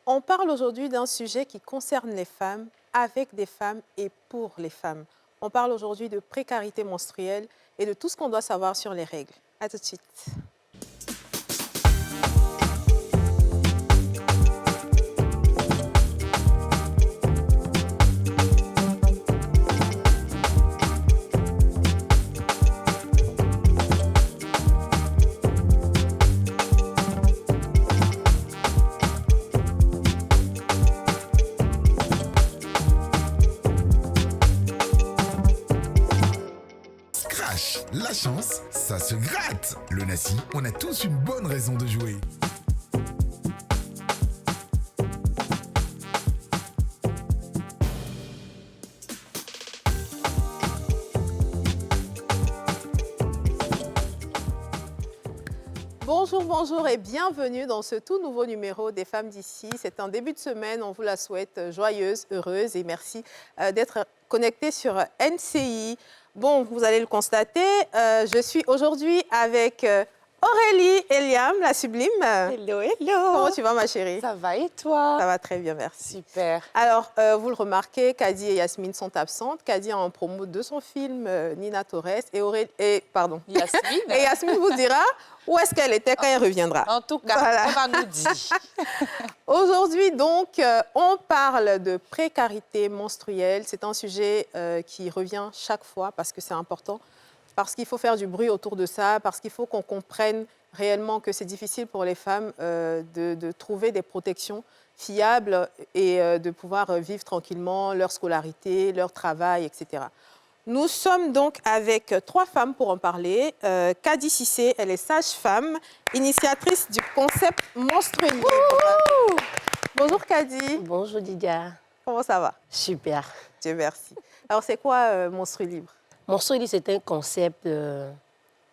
On parle aujourd'hui d'un sujet qui concerne les femmes, avec des femmes et pour les femmes. On parle aujourd'hui de précarité menstruelle et de tout ce qu'on doit savoir sur les règles. À tout de suite. La chance, ça se gratte. Le Nassi, on a tous une bonne raison de jouer. Bonjour, bonjour et bienvenue dans ce tout nouveau numéro des Femmes d'ici. C'est un début de semaine, on vous la souhaite joyeuse, heureuse et merci d'être connectés sur NCI. Bon, vous allez le constater, je suis aujourd'hui avec Aurélie Eliam, la sublime. Hello, hello. Comment tu vas, ma chérie? Ça va et toi? Ça va très bien, merci. Super. Alors, vous le remarquez, Kadi et Yasmine sont absentes. Kadi est en promo de son film Nina Torres et Yasmine. Et Yasmine vous dira où est-ce qu'elle était quand elle reviendra. En tout cas, Voilà. on va nous dire. Aujourd'hui, donc, on parle de précarité menstruelle. C'est un sujet qui revient chaque fois parce que c'est important, parce qu'il faut faire du bruit autour de ça, parce qu'il faut qu'on comprenne réellement que c'est difficile pour les femmes de trouver des protections fiables et de pouvoir vivre tranquillement leur scolarité, leur travail, etc. Nous sommes donc avec 3 femmes pour en parler. Kadi Cissé, elle est sage-femme, initiatrice du concept Menstruer Libre. Bonjour Kadi. Bonjour Didia. Comment ça va? Super. Dieu merci. Alors c'est quoi Menstruer Libre? Menstruer Libre, c'est un concept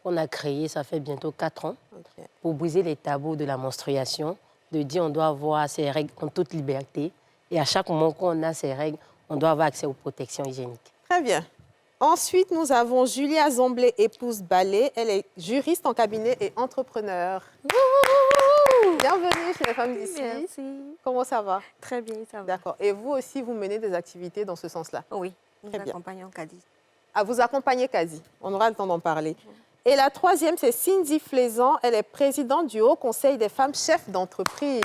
qu'on a créé, ça fait bientôt 4 ans, Okay. pour briser les tabous de la menstruation, de dire on doit avoir ses règles en toute liberté. Et à chaque moment qu'on a ces règles, on doit avoir accès aux protections hygiéniques. Très bien. Ensuite, nous avons Julia Zomblé, épouse Ballet. Elle est juriste en cabinet et entrepreneur. Bienvenue chez les Femmes d'ici. Merci. Comment ça va? Très bien, ça va. D'accord. Et vous aussi, vous menez des activités dans ce sens-là? Oui, nous Très bien. accompagnons Kadi. À vous accompagner, Kadi. On aura le temps d'en parler. Et la troisième, c'est Cindy Flaisant. Elle est présidente du Haut Conseil des femmes chefs d'entreprise.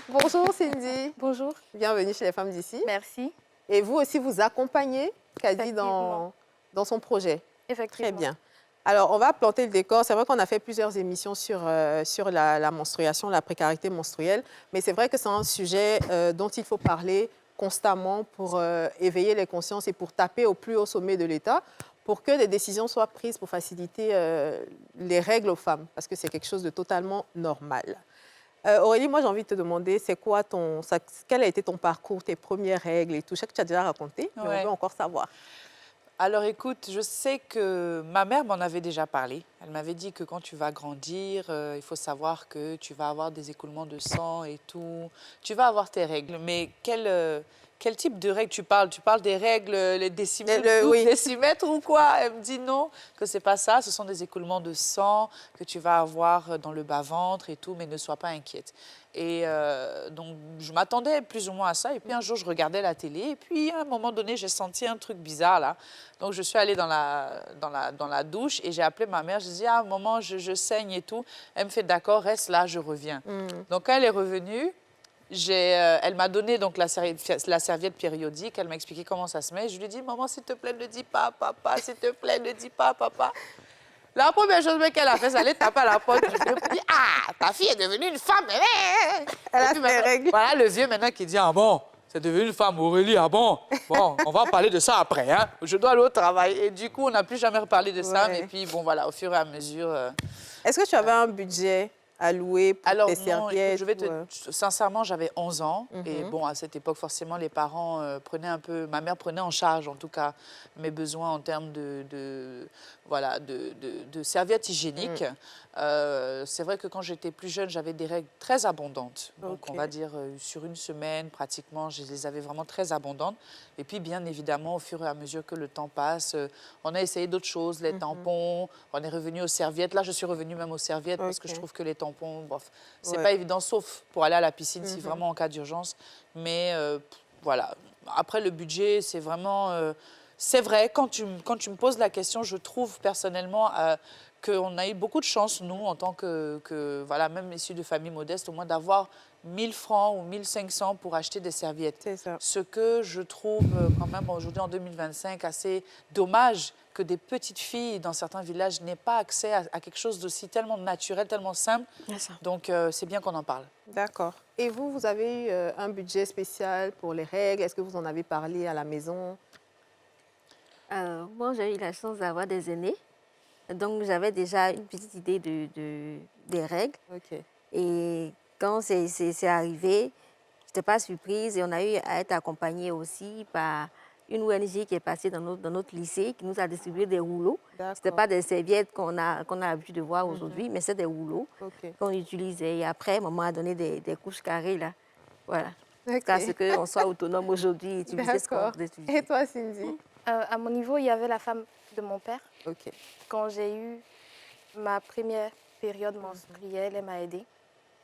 Bonjour, Cindy. Bonjour. Bienvenue chez les Femmes d'ici. Merci. Et vous aussi, vous accompagnez Kadi Effectivement. dans son projet. Effectivement. Très bien. Alors, on va planter le décor. C'est vrai qu'on a fait plusieurs émissions sur la menstruation, la précarité menstruelle, mais c'est vrai que c'est un sujet dont il faut parler constamment pour éveiller les consciences et pour taper au plus haut sommet de l'État pour que des décisions soient prises pour faciliter les règles aux femmes, parce que c'est quelque chose de totalement normal. Aurélie, moi, j'ai envie de te demander, quel a été ton parcours, tes premières règles et tout? Je sais que tu as déjà raconté, mais Ouais. on veut encore savoir. Alors écoute, je sais que ma mère m'en avait déjà parlé. Elle m'avait dit que quand tu vas grandir, il faut savoir que tu vas avoir des écoulements de sang et tout. Tu vas avoir tes règles. Mais quel type de règles tu parles? Tu parles des règles, les décimètres, Oui. décimètres ou quoi? Elle me dit non, que c'est pas ça. Ce sont des écoulements de sang que tu vas avoir dans le bas-ventre et tout, mais ne sois pas inquiète. Et donc, je m'attendais plus ou moins à ça. Et puis, un jour, je regardais la télé. Et puis, à un moment donné, j'ai senti un truc bizarre, là. Donc, je suis allée dans la douche et j'ai appelé ma mère. Je dis, ah, maman, je saigne et tout. Elle me fait, d'accord, reste là, je reviens. Donc, quand elle est revenue, elle m'a donné donc la serviette périodique. Elle m'a expliqué comment ça se met. Je lui ai dit, maman, s'il te plaît, ne dis pas à papa. S'il te plaît, ne dis pas à papa. La première chose qu'elle a fait, c'est aller taper à la porte. Je lui ai dit, ah, ta fille est devenue une femme. Elle a Et puis ses règles. Voilà le vieux maintenant qui dit, ah bon, c'est devenu une femme, Aurélie, ah bon. Bon, on va parler de ça après, hein. Je dois aller au travail. Et du coup, on n'a plus jamais reparlé de ça. Ouais. Et puis, bon, voilà, au fur et à mesure... Est-ce que tu avais un budget alloué pour Alors, tes non, serviettes? écoute, sincèrement, j'avais 11 ans. Et Mhm. bon, à cette époque, forcément, les parents prenaient un peu... Ma mère prenait en charge, en tout cas, mes besoins en termes voilà, de serviettes hygiéniques. C'est vrai que quand j'étais plus jeune, j'avais des règles très abondantes. Donc, on va dire sur une semaine, pratiquement, je les avais vraiment très abondantes. Et puis, bien évidemment, au fur et à mesure que le temps passe, on a essayé d'autres choses, les tampons, on est revenu aux serviettes. Là, je suis revenue même aux serviettes parce que je trouve que les tampons, bof, c'est pas évident, sauf pour aller à la piscine, si vraiment en cas d'urgence. Mais voilà. Après, le budget, c'est vraiment... c'est vrai, quand tu me poses la question, je trouve personnellement qu'on a eu beaucoup de chance, nous, en tant que voilà, même issus de familles modestes, au moins d'avoir 1000 francs ou 1500 pour acheter des serviettes. C'est ça. Ce que je trouve quand même aujourd'hui, en 2025, assez dommage que des petites filles dans certains villages n'aient pas accès à quelque chose d'aussi tellement naturel, tellement simple. Donc, c'est bien qu'on en parle. D'accord. Et vous, vous avez eu un budget spécial pour les règles? Est-ce que vous en avez parlé à la maison? Moi, j'ai eu la chance d'avoir des aînés. Donc, j'avais déjà une petite idée des règles. Ok. Et quand c'est arrivé, je n'étais pas surprise. Et on a eu à être accompagnés aussi par une ONG qui est passée dans notre lycée, qui nous a distribué des rouleaux. Ce n'était pas des serviettes qu'on a l'habitude de voir aujourd'hui, mais c'est des rouleaux qu'on utilisait. Et après, maman a donné des couches carrées, là. Voilà. Jusqu'à ce qu'on soit autonome aujourd'hui et utiliser ce qu'on utilise. Et toi, Cindy? À mon niveau, il y avait la femme de mon père. Ok. Quand j'ai eu ma première période menstruelle, elle m'a aidée.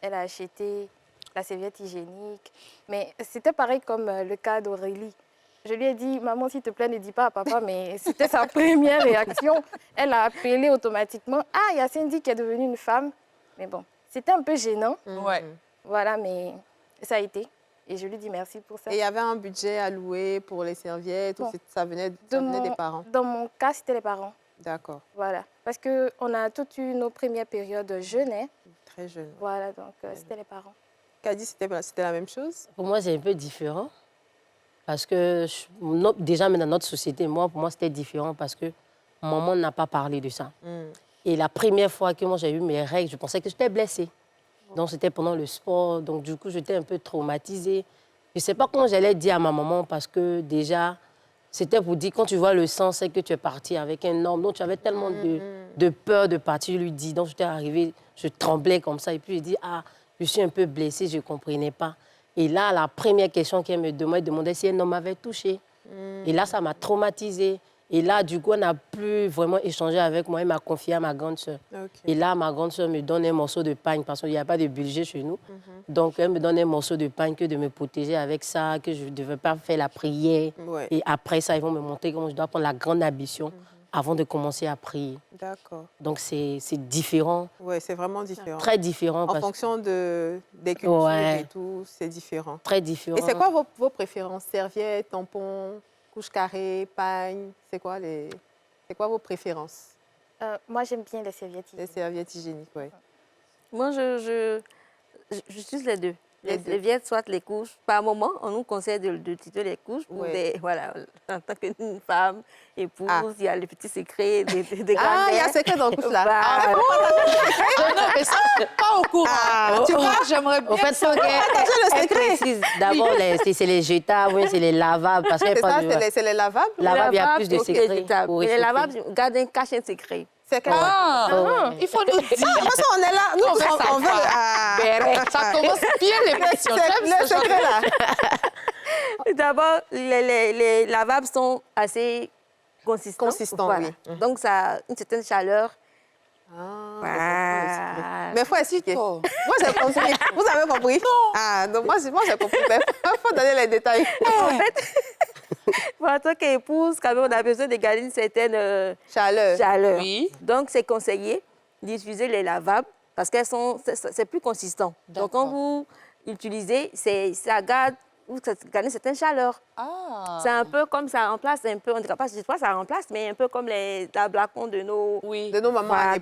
Elle a acheté la serviette hygiénique. Mais c'était pareil comme le cas d'Aurélie. Je lui ai dit, maman, s'il te plaît, ne dis pas à papa, mais c'était sa première réaction. Elle a appelé automatiquement. Ah, il y a Cindy qui est devenue une femme. Mais bon, c'était un peu gênant. Ouais. Voilà, mais ça a été. Et je lui dis merci pour ça. Et il y avait un budget alloué pour les serviettes ou ça venait des parents? Dans mon cas, c'était les parents. D'accord. Voilà. Parce qu'on a toutes eu nos premières périodes jeunes. Très jeune. Voilà, donc c'était les parents. Kadi, c'était la même chose? Pour moi, c'est un peu différent. Parce que déjà, mais dans notre société, pour moi, c'était différent parce que maman n'a pas parlé de ça. Et la première fois que moi, j'ai eu mes règles, je pensais que j'étais blessée. Donc, c'était pendant le sport. Donc, du coup, j'étais un peu traumatisée. Je ne sais pas comment j'allais dire à ma maman parce que déjà, c'était pour dire, quand tu vois le sang, c'est que tu es partie avec un homme. Donc, tu avais tellement de peur de partir, lui dire. Donc, j'étais arrivée, je tremblais comme ça. Et puis, je dis, je suis un peu blessée, je ne comprenais pas. Et là, la première question qu'elle me demandait si un homme m'avait touchée. Et là, ça m'a traumatisée. Et là, du coup, on n'a plus vraiment échangé avec moi. Elle m'a confié à ma grande sœur. Et là, ma grande sœur me donne un morceau de pain parce qu'il n'y a pas de budget chez nous. Donc, elle me donne un morceau de pain que de me protéger avec ça, que je ne devais pas faire la prière. Et après ça, ils vont me montrer comment je dois prendre la grande ambition avant de commencer à prier. D'accord. Donc, c'est différent. Oui, c'est vraiment différent. Très différent. En fonction des cultures et tout, c'est différent. Très différent. Et c'est quoi vos préférences? Serviettes, tampons, couches carrées, pagne? C'est quoi vos préférences? Moi, j'aime bien les serviettes hygiéniques. Les serviettes hygiéniques, oui. Moi, j'utilise les deux. Les serviettes, soit les couches. Par moment, on nous conseille d'utiliser les couches pour voilà, en tant qu'une femme, épouse, il y a les petits secrets des grand-mères. Il y a secret dans le couche là. Non, mais ça, je suis pas au courant. Tu vois, j'aimerais bien... En fait, elle précise d'abord, c'est les jetables, oui, c'est les lavables. C'est ça, c'est les lavables? Lavables, il y a plus de secrets. Les lavables, gardent cache un secret. Il faut nous dire. De toute façon, on est là. Nous, on veut... Ça commence bien l'émission. Le secret là. D'abord, les lavables sont assez consistants. Voilà. Oui. Donc, ça a une certaine chaleur. Mais il faut expliquer. Moi, j'ai compris. Vous avez compris? Non. Donc, moi, j'ai compris. Il faut donner les détails. En fait, en tant qu'épouse, quand même, on a besoin de garder une certaine chaleur. Oui. Donc, c'est conseillé d'utiliser les lavables parce qu'elles c'est plus consistant. Donc, quand vous utilisez, ça garde une certaine chaleur. C'est un peu comme ça remplace un peu, on ne dirait pas que ça remplace, mais un peu comme les blacons de nos mamans à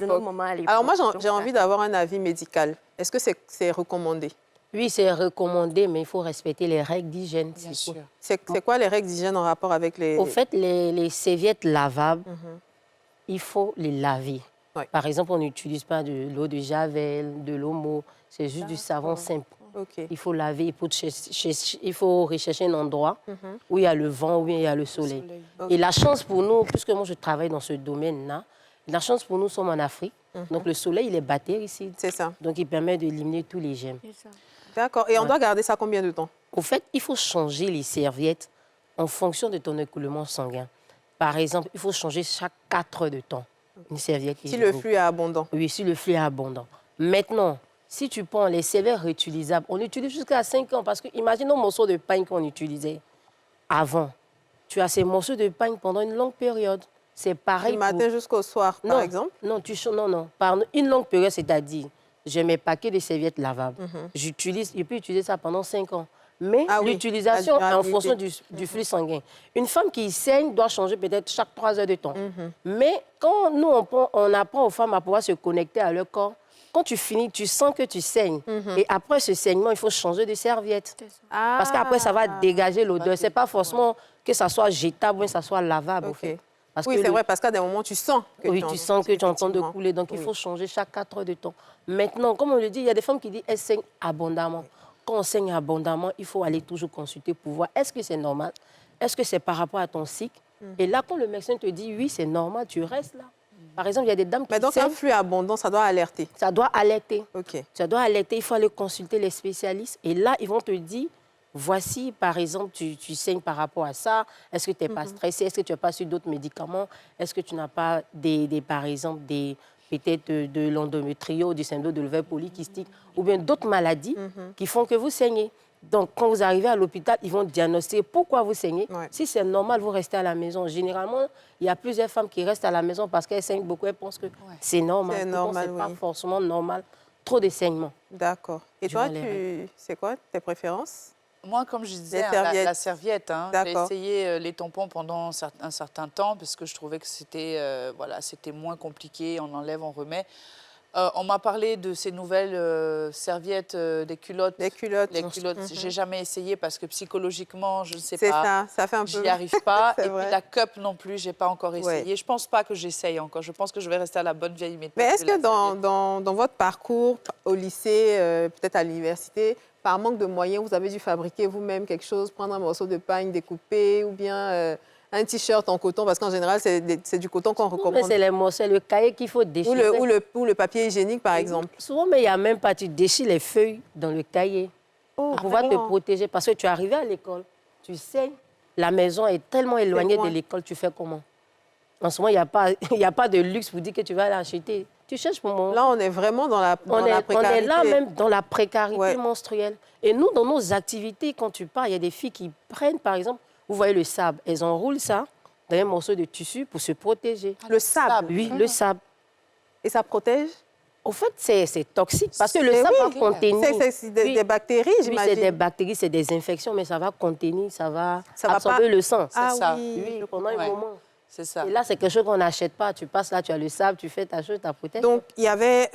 l'époque. Alors moi, j'ai envie d'avoir un avis médical. Est-ce que c'est recommandé? Oui, c'est recommandé, mais il faut respecter les règles d'hygiène. Bien sûr. C'est quoi les règles d'hygiène en rapport avec les... Au fait, les serviettes lavables, il faut les laver. Ouais. Par exemple, on n'utilise pas de l'eau de Javel, de l'Omo, c'est juste du savon simple. Il faut laver, il faut rechercher un endroit où il y a le vent, où il y a le soleil. Et la chance pour nous, puisque moi je travaille dans ce domaine-là, La chance pour nous, nous sommes en Afrique. Donc, le soleil, il est bactéricide. C'est ça. Donc, il permet d'éliminer tous les germes. D'accord. Et on doit garder ça combien de temps? Au fait, il faut changer les serviettes en fonction de ton écoulement sanguin. Par exemple, il faut changer chaque 4 heures de temps une serviette Si le flux est abondant. Oui, si le flux est abondant. Maintenant, si tu prends les serviettes réutilisables, on utilise jusqu'à 5 ans parce que imagine nos morceaux de pain qu'on utilisait avant. Tu as ces morceaux de pain pendant une longue période. C'est pareil Du matin jusqu'au soir, par exemple? Non, non. Par une longue période, c'est-à-dire, j'ai mes paquets de serviettes lavables. Je peux utiliser ça pendant 5 ans. Mais l'utilisation est en fonction du flux sanguin. Une femme qui saigne doit changer peut-être chaque 3 heures de temps. Mais quand nous, on apprend aux femmes à pouvoir se connecter à leur corps, quand tu finis, tu sens que tu saignes. Et après ce saignement, il faut changer de serviette. Parce qu'après, ça va dégager l'odeur. Ce n'est pas forcément que ça soit jetable ou que ça soit lavable. Au fait. Parce oui, c'est vrai, parce qu'à des moments, tu sens que tu sens que tu es en train de couler. Donc, il faut changer chaque 4 heures de temps. Maintenant, comme on le dit, il y a des femmes qui disent qu'elles saignent abondamment. Quand on saigne abondamment, il faut aller toujours consulter pour voir est-ce que c'est normal, est-ce que c'est par rapport à ton cycle. Et là, quand le médecin te dit oui, c'est normal, tu restes là. Par exemple, il y a des dames qui donc, un flux abondant, ça doit alerter. Ça doit alerter. OK. Ça doit alerter, il faut aller consulter les spécialistes. Et là, ils vont te dire, voici, par exemple, tu saignes par rapport à ça. Est-ce que tu n'es pas stressé? Est-ce que tu n'as pas su d'autres médicaments? Est-ce que tu n'as pas, par exemple, peut-être de l'endométriose, du syndrome de l'ovaire polykystique, ou bien d'autres maladies qui font que vous saignez. Donc, quand vous arrivez à l'hôpital, ils vont diagnostiquer pourquoi vous saignez. Ouais. Si c'est normal, vous restez à la maison. Généralement, il y a plusieurs femmes qui restent à la maison parce qu'elles saignent beaucoup. Elles pensent que c'est normal. C'est normal, c'est pas forcément normal. Trop de saignements. D'accord. Et toi, c'est quoi tes préférences? Moi, comme je disais, la serviette. J'ai essayé les tampons pendant un certain temps parce que je trouvais que c'était c'était moins compliqué. On enlève, on remet. On m'a parlé de ces nouvelles serviettes, des culottes. Les culottes. J'ai jamais essayé parce que psychologiquement, je ne sais pas. C'est ça, ça fait un peu... J'y arrive pas. Et puis la cup non plus, j'ai pas encore essayé. Ouais. Je pense pas que j'essaye encore. Je pense que je vais rester à la bonne vieille méthode. Mais est-ce que dans votre parcours au lycée, peut-être à l'université, par manque de moyens, vous avez dû fabriquer vous-même quelque chose, prendre un morceau de pain découpé ou bien... un T-shirt en coton, parce qu'en général, c'est du coton qu'on recommande. C'est le cahier qu'il faut déchirer. Ou le papier hygiénique, par exemple. Souvent, mais il n'y a même pas, tu déchires les feuilles dans le cahier pour pouvoir te protéger. Parce que tu es arrivé à l'école, tu saignes, la maison est tellement éloignée de l'école, tu fais comment? En ce moment, il n'y a pas de luxe pour dire que tu vas l'acheter. Tu cherches pour moi. Là, on est vraiment dans la précarité. On est là même dans la précarité menstruelle. Et nous, dans nos activités, quand tu pars, il y a des filles qui prennent, par exemple, vous voyez le sable, elles enroulent ça dans un morceau de tissu pour se protéger. Le sable? Oui, le sable. Et ça protège? Au fait, c'est toxique parce que le sable va contenir... C'est des bactéries, j'imagine. Oui, c'est des bactéries, c'est des infections, mais ça va contenir, ça va absorber le sang. Ah ça. Oui, pendant un moment. C'est ça. Et là, c'est quelque chose qu'on n'achète pas. Tu passes là, tu as le sable, tu fais ta chose, ta protection. Donc, il y avait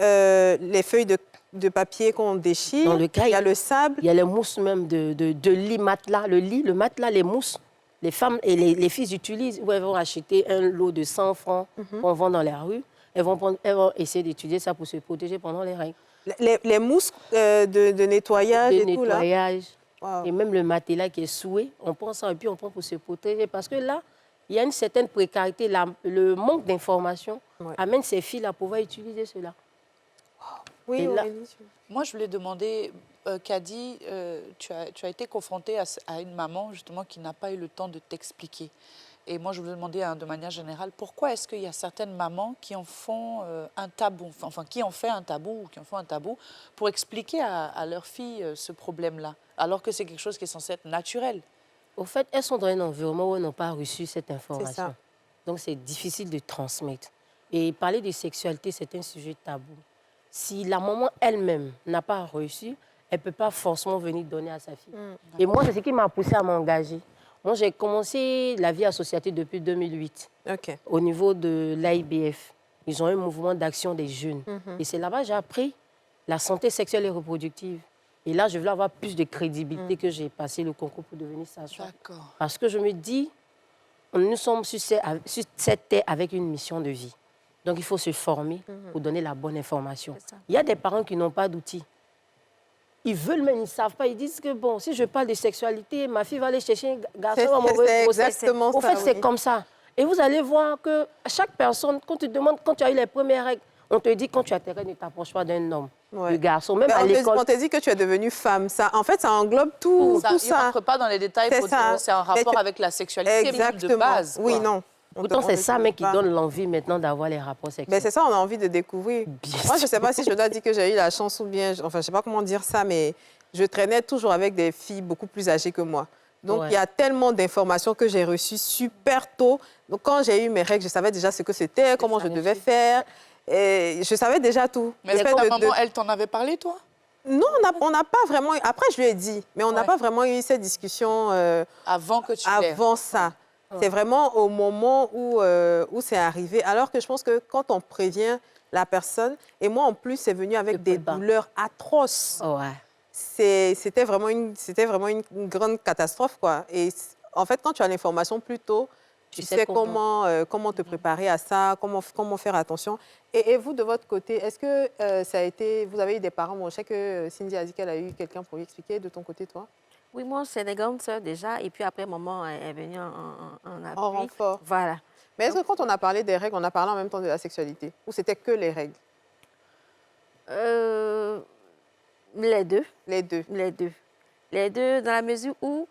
les feuilles de papier qu'on déchire. Dans le cahier. Il y a le sable. Il y a les mousses même de lit, matelas. Le matelas, les mousses. Les femmes et les filles utilisent, où elles vont acheter un lot de 100 francs qu'on vend dans la rue. Elles vont essayer d'utiliser ça pour se protéger pendant les règles. Les mousses de nettoyage et tout, là. nettoyage. Wow. Et même le matelas qui est soué, on prend ça et puis on prend pour se protéger. Parce que là, il y a une certaine précarité. Le manque d'information amène ces filles à pouvoir utiliser cela. Oui, là, moi, je voulais demander, Kadi, tu as été confrontée à une maman, justement, qui n'a pas eu le temps de t'expliquer. Et moi, je voulais demander, de manière générale, pourquoi est-ce qu'il y a certaines mamans qui en font un tabou, enfin, qui en fait un tabou ou qui en font un tabou pour expliquer à leur fille ce problème-là, alors que c'est quelque chose qui est censé être naturel? Au fait, elles sont dans un environnement où elles n'ont pas reçu cette information. Donc, c'est difficile de transmettre. Et parler de sexualité, c'est un sujet tabou. Si la maman elle-même n'a pas reçu, elle ne peut pas forcément venir donner à sa fille. Et moi, c'est ce qui m'a poussée à m'engager. Moi, j'ai commencé la vie associative depuis 2008, au niveau de l'AIBF. Ils ont un mouvement d'action des jeunes. Et c'est là-bas que j'ai appris la santé sexuelle et reproductive. Et là, je voulais avoir plus de crédibilité que j'ai passé le concours pour devenir sage-femme. Parce que je me dis, nous sommes sur cette terre avec une mission de vie. Donc, il faut se former pour donner la bonne information. Il y a des parents qui n'ont pas d'outils. Ils veulent, mais ils ne savent pas. Ils disent que, bon, si je parle de sexualité, ma fille va aller chercher un garçon à mon grossesse. Exactement ça. Au fait, c'est comme ça. Et vous allez voir que chaque personne, quand tu demandes, quand tu as eu les premières règles, on te dit quand tu as tes règles, ne t'approche pas d'un homme, Ouais. de garçon. Même Mais à l'école. on te dit que tu es devenue femme. Ça, en fait, ça englobe tout Il ne ça. rentre pas dans les détails C'est pour ça. dire que c'est un Mais rapport avec la sexualité même de Exactement. base. Oui, quoi. non. Pourtant, On c'est ne ça dit même qui pas. donne l'envie maintenant d'avoir les rapports sexuels. Ben, c'est ça, on a envie de découvrir. Bien Moi, je ne sûr. sais pas si je dois dire que j'ai eu la chance ou bien... Enfin, je ne sais pas comment dire ça, mais je traînais toujours avec des filles beaucoup plus âgées que moi. Donc, Ouais. il y a tellement d'informations que j'ai reçues super tôt. Donc, quand j'ai eu mes règles, je savais déjà ce que c'était, comment je devais faire. Et je savais déjà tout. Mais est-ce Le que fait ta maman, elle t'en avait parlé, toi? Non, on n'a pas vraiment... Après, je lui ai dit, mais on n'a Ouais. pas vraiment eu cette discussion Avant que tu l'aies. avant ça. C'est vraiment au moment où c'est arrivé. Alors que je pense que quand on prévient la personne, et moi, en plus, c'est venu avec des prépare. douleurs atroces. Ouais. C'était vraiment une grande catastrophe, quoi. Et en fait, quand tu as l'information plus tôt, tu sais comment te préparer à ça, comment faire attention. Et vous, de votre côté, est-ce que ça a été... Vous avez eu des parents? Bon, je sais que Cindy a dit qu'elle a eu quelqu'un pour lui expliquer. De ton côté, toi? Oui, moi, c'est des grandes sœurs déjà. Et puis après, maman est venue en appui. En renfort. Voilà. Mais est-ce que quand on a parlé des règles, on a parlé en même temps de la sexualité? Ou c'était que les règles? Les deux. Les deux. Les deux. Les deux, dans la mesure où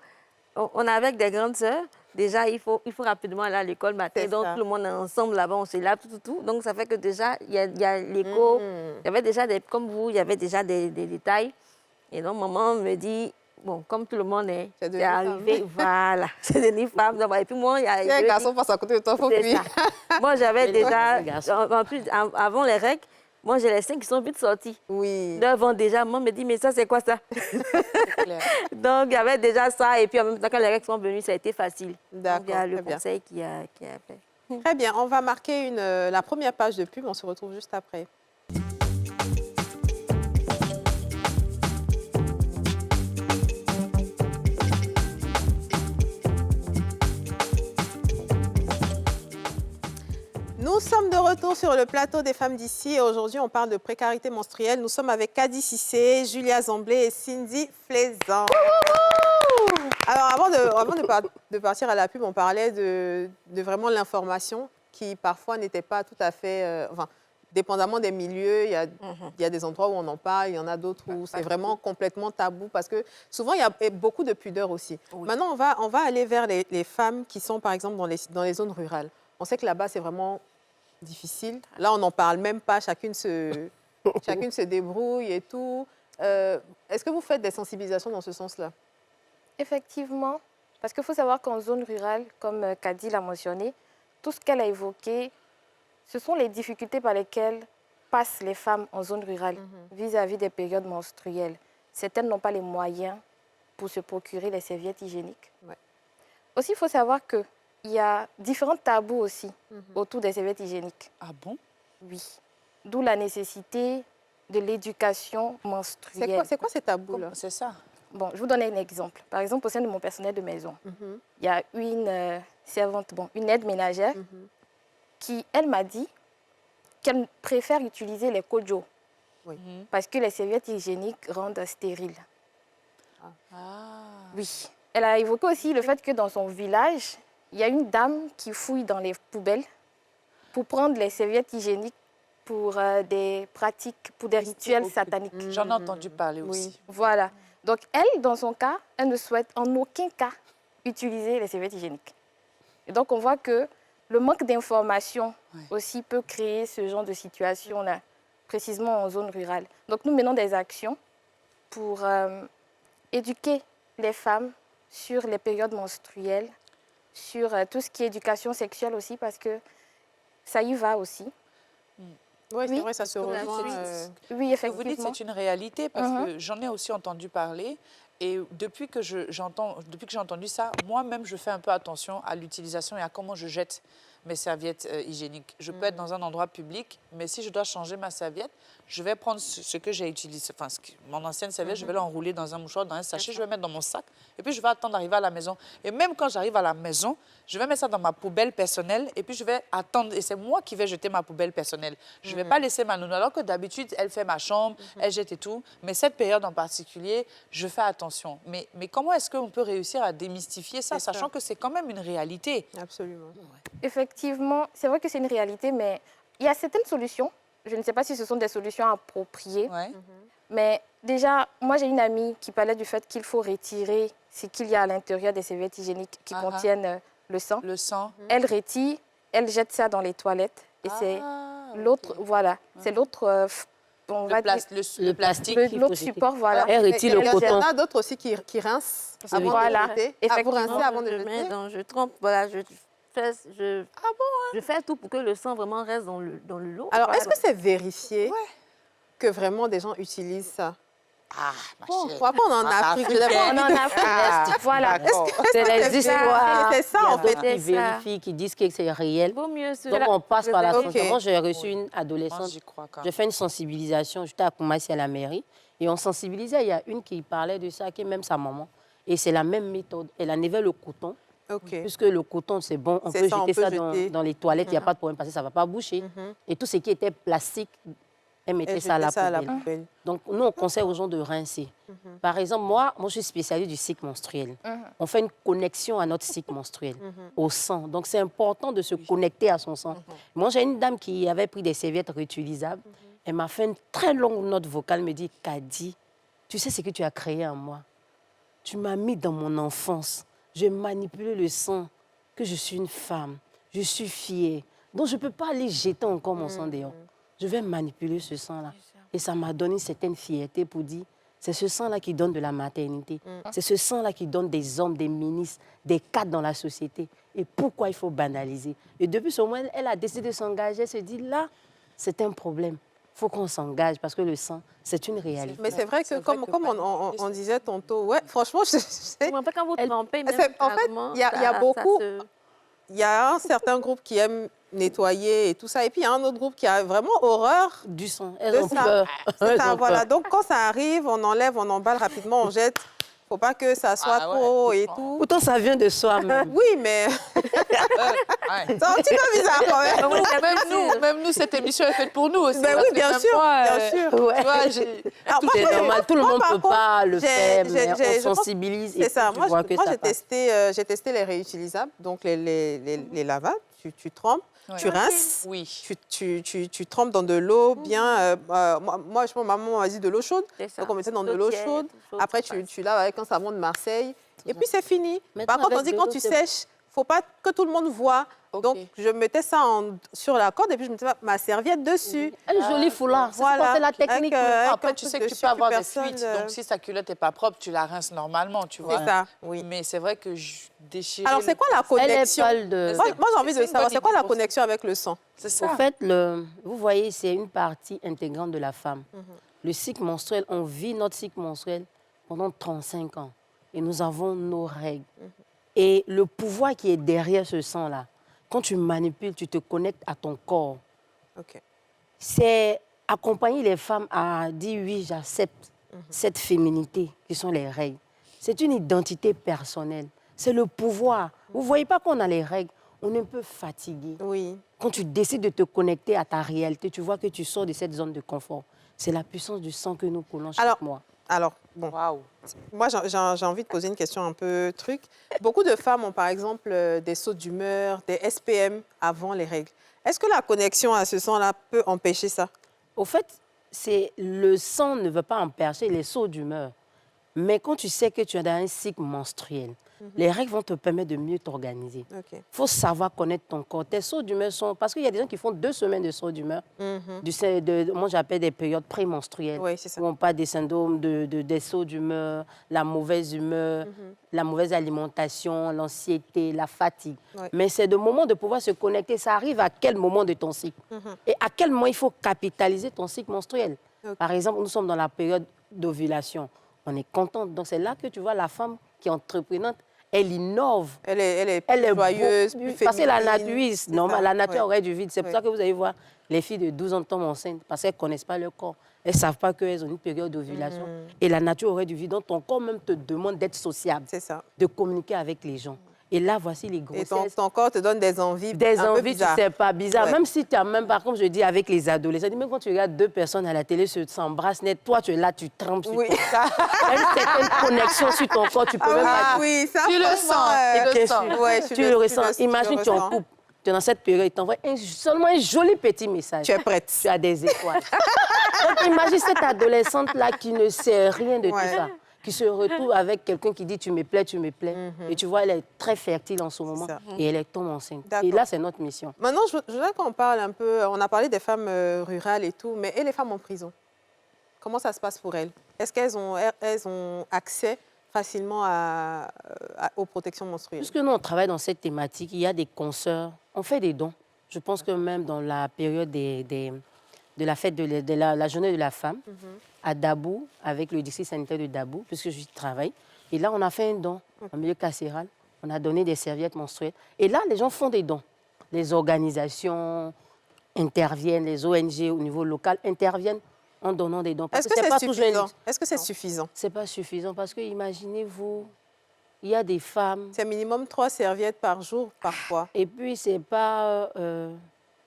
on est avec des grandes sœurs. Déjà, il faut rapidement aller à l'école matin. C'est Donc, ça. tout le monde est ensemble là-bas, on se lave, tout. Donc, ça fait que déjà, il y a l'écho. Il y avait déjà, comme vous, il y avait déjà des détails. Et donc, maman me dit, bon, comme tout le monde est C'est devenu arrivé, voilà, c'est devenu femme. Et puis moi, il y a... Si un garçon passe à côté de toi, il faut C'est fuir. ça. Moi, j'avais Mais déjà, c'est un garçon. en plus, avant les règles, moi, j'ai les seins qui sont vite sortis. Oui. Devant déjà, maman me dit, mais ça, c'est quoi ça? C'est clair. Donc, il y avait déjà ça. Et puis, en même temps, quand les règles sont venues, ça a été facile. D'accord, Donc, il y a le très bien. conseil qui a fait. Très bien, on va marquer la première page de pub. On se retrouve juste après. Nous sommes de retour sur le plateau des femmes d'ici et aujourd'hui on parle de précarité menstruelle. Nous sommes avec Kadi Cissé, Julia Zamblé et Cindy Flaizan. Alors de partir à la pub, on parlait de vraiment l'information qui parfois n'était pas tout à fait... enfin, dépendamment des milieux, il y a des endroits où on en parle, il y en a d'autres où c'est vraiment complètement tabou parce que souvent il y a beaucoup de pudeur aussi. Oui. Maintenant, on va aller vers les femmes qui sont par exemple dans les zones rurales. On sait que là-bas, c'est vraiment difficile. Là, on n'en parle même pas. Chacune se débrouille et tout. Est-ce que vous faites des sensibilisations dans ce sens-là? Effectivement, parce qu'il faut savoir qu'en zone rurale, comme Kadi l'a mentionné, tout ce qu'elle a évoqué, ce sont les difficultés par lesquelles passent les femmes en zone rurale vis-à-vis des périodes menstruelles. Certaines n'ont pas les moyens pour se procurer les serviettes hygiéniques. Ouais. Aussi, il faut savoir qu'il y a différents tabous aussi autour des serviettes hygiéniques. Ah bon? Oui. D'où la nécessité de l'éducation menstruelle. C'est quoi ces tabous-là? C'est ça. Bon, je vous donne un exemple. Par exemple, au sein de mon personnel de maison, il y a une servante, une aide ménagère, qui, elle m'a dit qu'elle préfère utiliser les kojo Oui. parce que les serviettes hygiéniques rendent stériles. Ah. Oui. Elle a évoqué aussi le fait que dans son village, il y a une dame qui fouille dans les poubelles pour prendre les serviettes hygiéniques pour des pratiques, pour des rituels sataniques. J'en ai entendu parler aussi. Voilà. Donc, elle, dans son cas, elle ne souhaite en aucun cas utiliser les serviettes hygiéniques. Et donc, on voit que le manque d'information aussi peut créer ce genre de situation-là, précisément en zone rurale. Donc, nous menons des actions pour éduquer les femmes sur les périodes menstruelles, sur tout ce qui est éducation sexuelle aussi, parce que ça y va aussi. Ouais, c'est Oui. vrai, ça se rejoint. Oui, Ce que vous dites, effectivement. c'est une réalité parce que j'en ai aussi entendu parler. Et depuis que j'ai entendu ça, moi-même, je fais un peu attention à l'utilisation et à comment je jette mes serviettes hygiéniques. Je peux être dans un endroit public, mais si je dois changer ma serviette, je vais prendre ce que j'ai utilisé, enfin, mon ancienne serviette, je vais l'enrouler dans un mouchoir, dans un sachet, je vais mettre dans mon sac, et puis je vais attendre d'arriver à la maison. Et même quand j'arrive à la maison, je vais mettre ça dans ma poubelle personnelle, et puis je vais attendre, et c'est moi qui vais jeter ma poubelle personnelle. Je ne vais pas laisser ma nounou, alors que d'habitude, elle fait ma chambre, elle jette et tout, mais cette période en particulier, je fais attention. Mais comment est-ce qu'on peut réussir à démystifier ça, sachant que c'est quand même une réalité? Absolument. Effectivement, c'est vrai que c'est une réalité, mais il y a certaines solutions. Je ne sais pas si ce sont des solutions appropriées. Ouais. Mais déjà, moi, j'ai une amie qui parlait du fait qu'il faut retirer ce qu'il y a à l'intérieur des serviettes hygiéniques qui contiennent le sang. Le sang. Elle retire, elle jette ça dans les toilettes. Et c'est l'autre, voilà, c'est l'autre, on va dire, Le plastique. l'autre support, voilà. Elle retire le Il y coton. en a d'autres aussi qui rincent avant Voilà, de jeter. Ah, vous effectivement. rincez avant de Je jeter? mets je trempe, voilà, je fais tout pour que le sang vraiment reste dans le lot. Alors, Voilà. est-ce que c'est vérifié que vraiment des gens utilisent ça? Ah, ma Bon, chérie. pourquoi pas on en Afrique? Je n'ai pas On en envie de- Afrique, voilà. D'accord. C'est les histoires. C'est ça, Il y a en fait. d'autres qui C'est ça. vérifient, qui disent que c'est réel. Vaut mieux se... Donc, on passe par la Ok. sensibilisation. J'ai reçu une Moi, adolescente. j'y crois quand J'ai même. fait une sensibilisation. J'étais à Koumassi à la mairie. Et on sensibilisait. Il y a une qui parlait de ça, qui est même sa maman. Et c'est la même méthode. Elle enlevait le coton. OK. Puisque le coton, c'est bon, on C'est peut ça, on jeter peut ça jeter. dans les toilettes, il n'y a pas de problème parce que ça ne va pas boucher. Et tout ce qui était plastique, elle mettait Et ça à la jeter ça à la poubelle. poubelle. Donc, nous, on conseille aux gens de rincer. Par exemple, moi, je suis spécialiste du cycle menstruel. On fait une connexion à notre cycle menstruel, au sang. Donc, c'est important de se connecter à son sang. Moi, j'ai une dame qui avait pris des serviettes réutilisables. Elle m'a fait une très longue note vocale, me dit, Kadi, tu sais ce que tu as créé en moi? Tu m'as mis dans mon enfance. Je manipulé le sang, que je suis une femme. Je suis fière. Donc, je ne peux pas aller jeter encore mon sang dehors. Je vais manipuler ce sang-là. Et ça m'a donné une certaine fierté pour dire, c'est ce sang-là qui donne de la maternité. C'est ce sang-là qui donne des hommes, des ministres, des cadres dans la société. Et pourquoi il faut banaliser? Et depuis ce moment, elle a décidé de s'engager. Elle se dit, là, c'est un problème. Il faut qu'on s'engage parce que le sang, c'est une réalité. Mais c'est vrai que, comme on disait tantôt, ouais, franchement, En fait, quand vous trempez, même en fait, carrément, il y a ça beaucoup... se- Il y a un certain groupe qui aime nettoyer et tout ça. Et puis, il y a un autre groupe qui a vraiment horreur Du sang. de Elles ont ça. peur. C'est Elles ça, ont voilà. peur. Donc, quand ça arrive, on enlève, on emballe rapidement, on jette. Il ne faut pas que ça soit Ah ouais, trop et franchement. tout. Pourtant, ça vient de soi-même. Oui, mais Ouais. c'est un petit peu bizarre quand même. Même nous, cette émission est faite pour nous aussi. Ben parce oui, que bien même sûr, moi, bien sûr. Tu vois, j'ai... Alors, moi, C'est moi, normal, tout le moi, monde par ne peut contre, pas le j'ai- faire, j'ai- mais j'ai- on je pense- sensibilise et C'est ça. tu Moi, vois que moi, ça j'ai passe. testé les réutilisables, donc les lavables. Tu trempes, Ouais. tu rinces. Oui. Tu trempes dans de l'eau bien. Moi, maman m'a dit de l'eau chaude. C'est ça. Donc, on mettait dans de L'eau l'eau tiède, chaude. chaude, Après, passe. tu laves avec un savon de Marseille. Et puis, c'est fini. Maintenant, Par contre, on avec dit de quand l'eau, tu c'est- sèches, il ne faut pas que tout le monde voit. Ok. Donc, je mettais ça sur la corde et puis je mettais ma serviette dessus. Un joli foulard, Voilà. c'est la technique. Avec Après, un tu truc sais que tu dessus peux avoir des personne, fuites. Donc, si ta culotte n'est pas propre, tu la rinces normalement, tu vois. C'est ça, oui. Mais c'est vrai que je déchire. Alors, c'est quoi la Elle est connexion? pâle de... Moi, j'ai envie C'est de une savoir, bonne c'est quoi idée la pour ça. connexion avec le sang? C'est ça. Au fait, vous voyez, c'est une partie intégrante de la femme. Le cycle menstruel, on vit notre cycle menstruel pendant 35 ans. Et nous avons nos règles. Et le pouvoir qui est derrière ce sang-là, quand tu manipules, tu te connectes à ton corps. OK. C'est accompagner les femmes à dire oui, j'accepte cette féminité qui sont les règles. C'est une identité personnelle. C'est le pouvoir. Vous ne voyez pas qu'on a les règles, on est un peu fatigué. Oui. Quand tu décides de te connecter à ta réalité, tu vois que tu sors de cette zone de confort. C'est la puissance du sang que nous coulons chaque mois. Alors, bon, Waouh. moi, j'ai envie de poser une question un peu truc. Beaucoup de femmes ont, par exemple, des sauts d'humeur, des SPM avant les règles. Est-ce que la connexion à ce sang-là peut empêcher ça? Au fait, le sang ne veut pas empêcher les sauts d'humeur. Mais quand tu sais que tu es dans un cycle menstruel, les règles vont te permettre de mieux t'organiser. OK. Il faut savoir connaître ton corps. Tes sauts d'humeur sont... Parce qu'il y a des gens qui font 2 semaines de sauts d'humeur. Moi, j'appelle des périodes prémenstruelles. Oui, c'est ça. Où on parle des syndromes des sauts d'humeur, la mauvaise humeur, la mauvaise alimentation, l'anxiété, la fatigue. Ouais. Mais c'est le moment de pouvoir se connecter. Ça arrive à quel moment de ton cycle? Et à quel moment il faut capitaliser ton cycle menstruel? Ok. Par exemple, nous sommes dans la période d'ovulation. On est contente. Donc, c'est là que tu vois la femme qui est entreprenante. elle innove. Elle est plus joyeuse, plus féminine. Parce que la nature, normal, la nature ouais. aurait du vide. C'est pour ça que vous allez voir les filles de 12 ans tombent enceintes parce qu'elles ne connaissent pas leur corps. Elles ne savent pas qu'elles ont une période d'ovulation. Et la nature aurait du vide. Donc, ton corps même te demande d'être sociable, C'est ça. de communiquer avec les gens. Et là, voici les Et grossesses. ton corps te donne des envies Des un peu envies, tu bizarres. sais pas, bizarre. Ouais. Même si tu as même, par contre, je dis avec les adolescents, même quand tu regardes deux personnes à la télé s'embrassent net, toi, tu es là, tu trembles sur Oui. ton corps. Même certaines connexions sur ton corps, tu peux même pas Ah oui, ça, Tu le franchement, sens, tu Bien le sens. sûr. Ouais, Tu le ressens. Imagine, tu es en ressens. couple, tu es dans cette période, il t'envoie seulement un joli petit message. Tu es prête. Tu as des étoiles. Donc, imagine cette adolescente-là qui ne sait rien de Ouais. tout ça, qui se retrouve avec quelqu'un qui dit tu me plais, tu me plais. Et tu vois, elle est très fertile en ce moment ça. et elle tombe enceinte. D'accord. Et là, c'est notre mission. Maintenant, je voudrais qu'on parle un peu, on a parlé des femmes rurales et tout, mais et les femmes en prison? Comment ça se passe pour elles? Est-ce qu'elles ont accès facilement aux protections menstruelles? Puisque nous, on travaille dans cette thématique, il y a des consoeurs, on fait des dons. Je pense que même dans la période de la fête de la journée de la femme, à Dabou, avec le district sanitaire de Dabou, puisque je travaille, et là, on a fait un don en milieu carcéral. On a donné des serviettes menstruelles. Et là, les gens font des dons. Les organisations interviennent, les ONG au niveau local interviennent en donnant des dons. Parce Est-ce que c'est pas toujours suffisant? Est-ce que c'est suffisant? C'est pas suffisant parce que imaginez-vous, il y a des femmes C'est minimum 3 serviettes par jour, parfois. et puis c'est pas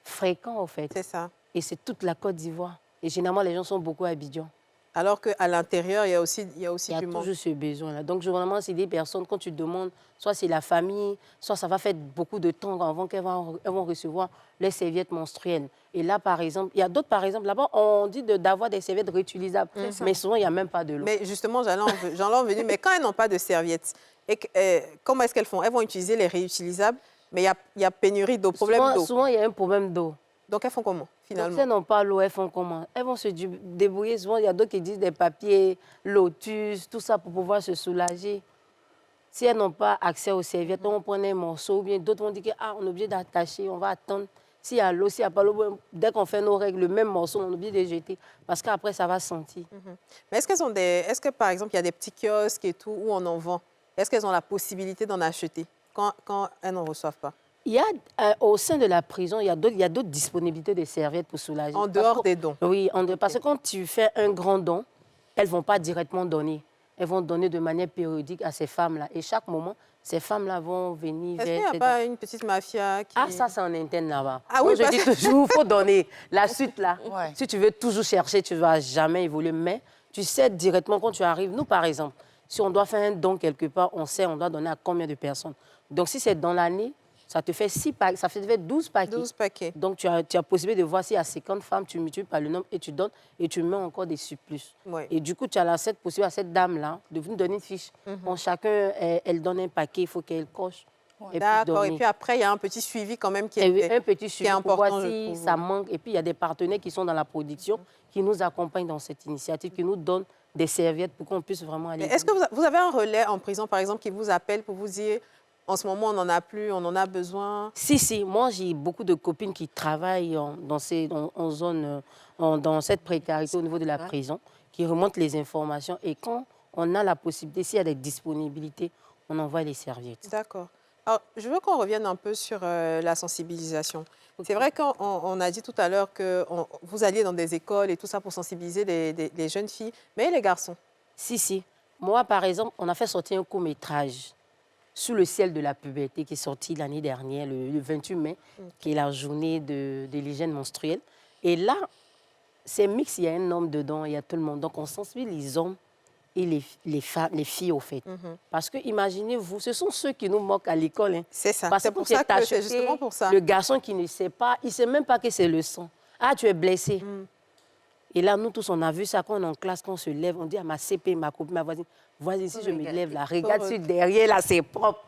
fréquent en fait. C'est ça. Et c'est toute la Côte d'Ivoire. Et généralement les gens sont beaucoup à Abidjan. Alors qu'à l'intérieur, il y a aussi Il y a du manque. toujours ce besoin-là. Donc généralement c'est des personnes quand tu demandes, soit c'est la famille, soit ça va faire beaucoup de temps avant qu'elles vont recevoir les serviettes menstruelles. Et là par exemple, il y a d'autres par exemple là-bas on dit d'avoir des serviettes réutilisables, mais souvent il n'y a même pas de l'eau. Mais justement, j'en ai venir. Mais quand elles n'ont pas de serviettes, comment est-ce qu'elles font? Elles vont utiliser les réutilisables, mais il y a pénurie d'eau, problème d'eau. Souvent il y a un problème d'eau. Donc elles font comment, Donc, finalement? si elles n'ont pas l'eau, elles font comment? Elles vont se débrouiller. Souvent, il y a d'autres qui disent des papiers, lotus, tout ça pour pouvoir se soulager. Si elles n'ont pas accès aux serviettes, on prend un morceau, ou bien d'autres vont dire qu'on est obligé d'attacher, on va attendre. S'il y a l'eau, s'il n'y a pas l'eau, dès qu'on fait nos règles, le même morceau, on est obligé de jeter parce qu'après, ça va sentir. Mais est-ce que, par exemple, il y a des petits kiosques et tout où on en vend? Est-ce qu'elles ont la possibilité d'en acheter quand elles n'en reçoivent pas? Il y a, au sein de la prison, il y a d'autres disponibilités de serviettes pour soulager. En dehors des dons? Oui, parce que quand tu fais un grand don, elles ne vont pas directement donner. Elles vont donner de manière périodique à ces femmes-là. Et chaque moment, ces femmes-là vont venir Est-ce qu'il vers... n'y a pas une petite mafia qui... Ah, ça, c'est en interne là-bas. Ah Moi, oui, je parce dis toujours, il faut donner. La suite, là, Ouais. si tu veux toujours chercher, tu ne vas jamais évoluer. Mais tu sais directement quand tu arrives. Nous, par exemple, si on doit faire un don quelque part, on sait on doit donner à combien de personnes. Donc, si c'est dans l'année, ça te fait 6 paquets, ça fait 12 paquets. 12 paquets. Donc, tu as possibilité de voir s'il y a 50 femmes, tu multiplies par le nombre et tu donnes et tu mets encore des surplus. Ouais. Et du coup, tu as cette possibilité à cette dame-là de venir donner une fiche. Bon, chacun, elle donne un paquet, il faut qu'elle coche. Et puis D'accord. donner. Et puis après, il y a un petit suivi quand même qui Et oui, est un petit suivi pour important, voir je si trouve. ça manque. Et puis, il y a des partenaires qui sont dans la production, qui nous accompagnent dans cette initiative, qui nous donnent des serviettes pour qu'on puisse vraiment aller. Mais est-ce que vous avez un relais en prison, par exemple, qui vous appelle pour vous dire en ce moment, on n'en a plus, on en a besoin? Si. Moi, j'ai beaucoup de copines qui travaillent en zone, dans cette précarité au niveau de la prison, qui remontent les informations. Et quand on a la possibilité, s'il y a des disponibilités, on envoie les serviettes. D'accord. Alors, je veux qu'on revienne un peu sur la sensibilisation. C'est vrai qu'on a dit tout à l'heure que vous alliez dans des écoles et tout ça pour sensibiliser les jeunes filles, mais les garçons? Si. Moi, par exemple, on a fait sortir un court-métrage Sous le ciel de la puberté qui est sorti l'année dernière, le 28 mai, qui est la journée de l'hygiène menstruelle. Et là, c'est mix, il y a un homme dedans, il y a tout le monde. Donc, on sensibilise les hommes et les femmes, les filles, au fait. Parce que, imaginez-vous, ce sont ceux qui nous moquent à l'école. Hein. C'est ça. Parce C'est que pour tu es ça que c'est acheté, justement pour ça. le garçon qui ne sait pas, il ne sait même pas que c'est le sang. Ah, tu es blessé. Et là, nous tous, on a vu ça quand on est en classe, quand on se lève, on dit à ma CP, ma copine, ma voisine, voisine, si je me lève là, regarde sur derrière, là, c'est propre.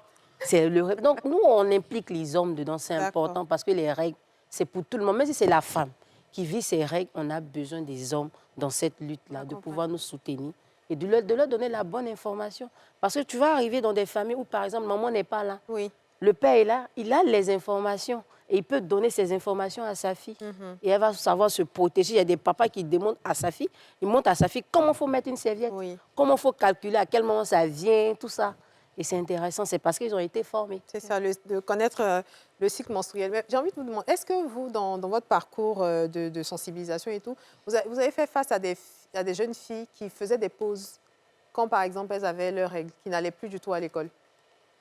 Donc, nous, on implique les hommes dedans, c'est important parce que les règles, c'est pour tout le monde. Même si c'est la femme qui vit ces règles, on a besoin des hommes dans cette lutte-là, de pouvoir nous soutenir et de leur donner la bonne information. Parce que tu vas arriver dans des familles où, par exemple, maman n'est pas là. Oui. Le père est là, il a les informations et il peut donner ces informations à sa fille. Et elle va savoir se protéger. Il y a des papas qui demandent à sa fille, ils montrent à sa fille comment il faut mettre une serviette, comment il faut calculer, à quel moment ça vient, tout ça. Et c'est intéressant, c'est parce qu'ils ont été formés. C'est ça, de connaître le cycle menstruel. Mais j'ai envie de vous demander, est-ce que vous, dans votre parcours de sensibilisation et tout, vous avez fait face à des jeunes filles qui faisaient des pauses quand, par exemple, elles avaient leurs règles, qui n'allaient plus du tout à l'école?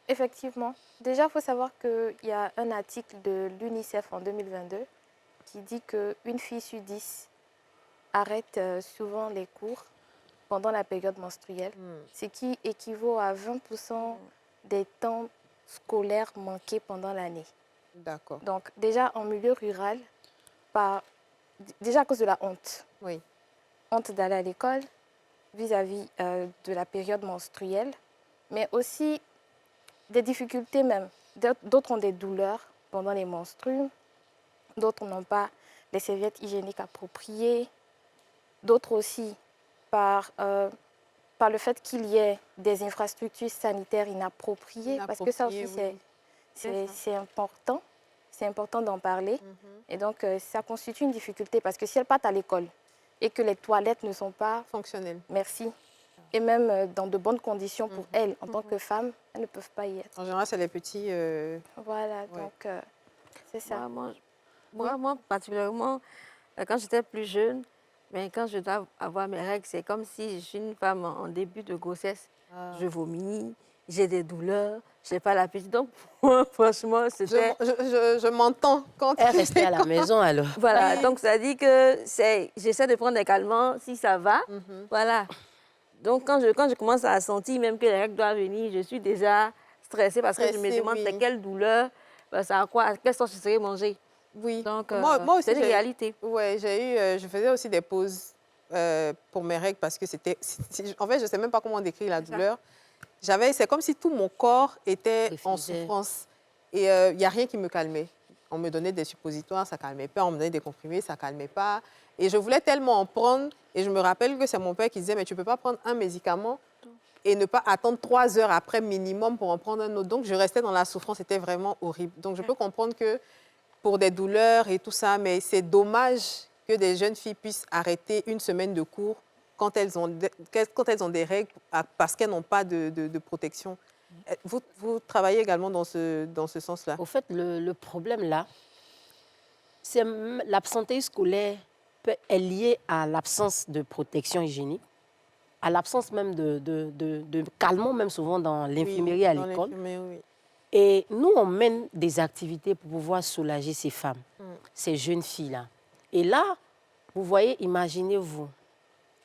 Effectivement. Déjà, il faut savoir qu'il y a un article de l'UNICEF en 2022 qui dit qu'une fille sur 10 arrête souvent les cours pendant la période menstruelle, ce qui équivaut à 20% des temps scolaires manqués pendant l'année. D'accord. Donc, déjà, en milieu rural, déjà à cause de la honte. Oui. Honte d'aller à l'école vis-à-vis de la période menstruelle, mais aussi des difficultés même. D'autres ont des douleurs pendant les menstrues, d'autres n'ont pas les serviettes hygiéniques appropriées, d'autres aussi par le fait qu'il y ait des infrastructures sanitaires inappropriées, parce que ça aussi, c'est important. C'est important d'en parler. Et donc, ça constitue une difficulté, parce que si elles partent à l'école et que les toilettes ne sont pas fonctionnelles, merci, et même dans de bonnes conditions pour elles, en tant que femmes, elles ne peuvent pas y être. En général, c'est les petits... Voilà, donc c'est ça. Moi, particulièrement, quand j'étais plus jeune, mais quand je dois avoir mes règles, c'est comme si je suis une femme en début de grossesse. Je vomis, j'ai des douleurs, je n'ai pas l'appétit. Donc, moi, franchement, c'était... Je m'entends quand... Elle restait à la maison, alors. Voilà, donc ça dit que j'essaie de prendre des calmants, si ça va, voilà. Donc, quand je commence à sentir même que les règles doivent venir, je suis déjà stressée parce que je me demande c'est quelle douleur, ça à quoi, à quelle sauce je serais mangée. Oui. Donc, moi aussi, c'est une réalité. Oui, je faisais aussi des pauses pour mes règles parce que c'était... En fait, je ne sais même pas comment décrire la douleur. C'est comme si tout mon corps était en souffrance. Et il n'y a rien qui me calmait. On me donnait des suppositoires, ça ne calmait pas. On me donnait des comprimés, ça ne calmait pas. Et je voulais tellement en prendre. Et je me rappelle que c'est mon père qui disait, mais tu ne peux pas prendre un médicament et ne pas attendre 3 heures après minimum pour en prendre un autre. Donc, je restais dans la souffrance. C'était vraiment horrible. Donc, je peux comprendre que pour des douleurs et tout ça, mais c'est dommage que des jeunes filles puissent arrêter une semaine de cours quand elles ont des règles parce qu'elles n'ont pas de protection. Vous travaillez également dans ce sens-là? Au fait, le problème là, c'est l'absentéisme scolaire est lié à l'absence de protection hygiénique, à l'absence même de calmants, même souvent dans l'infirmerie à l'école. Oui. Et nous, on mène des activités pour pouvoir soulager ces femmes, ces jeunes filles-là. Et là, vous voyez, imaginez-vous,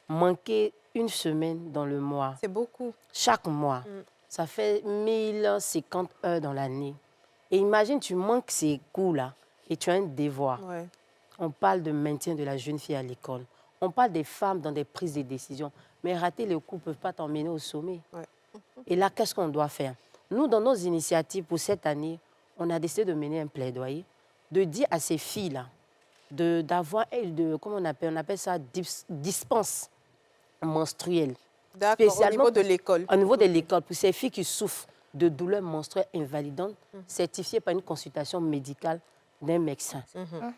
manquer une semaine dans le mois. C'est beaucoup. Chaque mois. Ça fait 1050 heures dans l'année. Et imagine, tu manques ces cours-là et tu as un devoir. Ouais. On parle de maintien de la jeune fille à l'école. On parle des femmes dans des prises de décision. Mais rater les cours ne peuvent pas t'emmener au sommet. Ouais. Et là, qu'est-ce qu'on doit faire? Nous, dans nos initiatives pour cette année, on a décidé de mener un plaidoyer, de dire à ces filles-là d'avoir, comment on appelle ça, dispense menstruelle. D'accord, au niveau de l'école. Au niveau de l'école, pour ces filles qui souffrent de douleurs menstruelles invalidantes, certifiées par une consultation médicale d'un médecin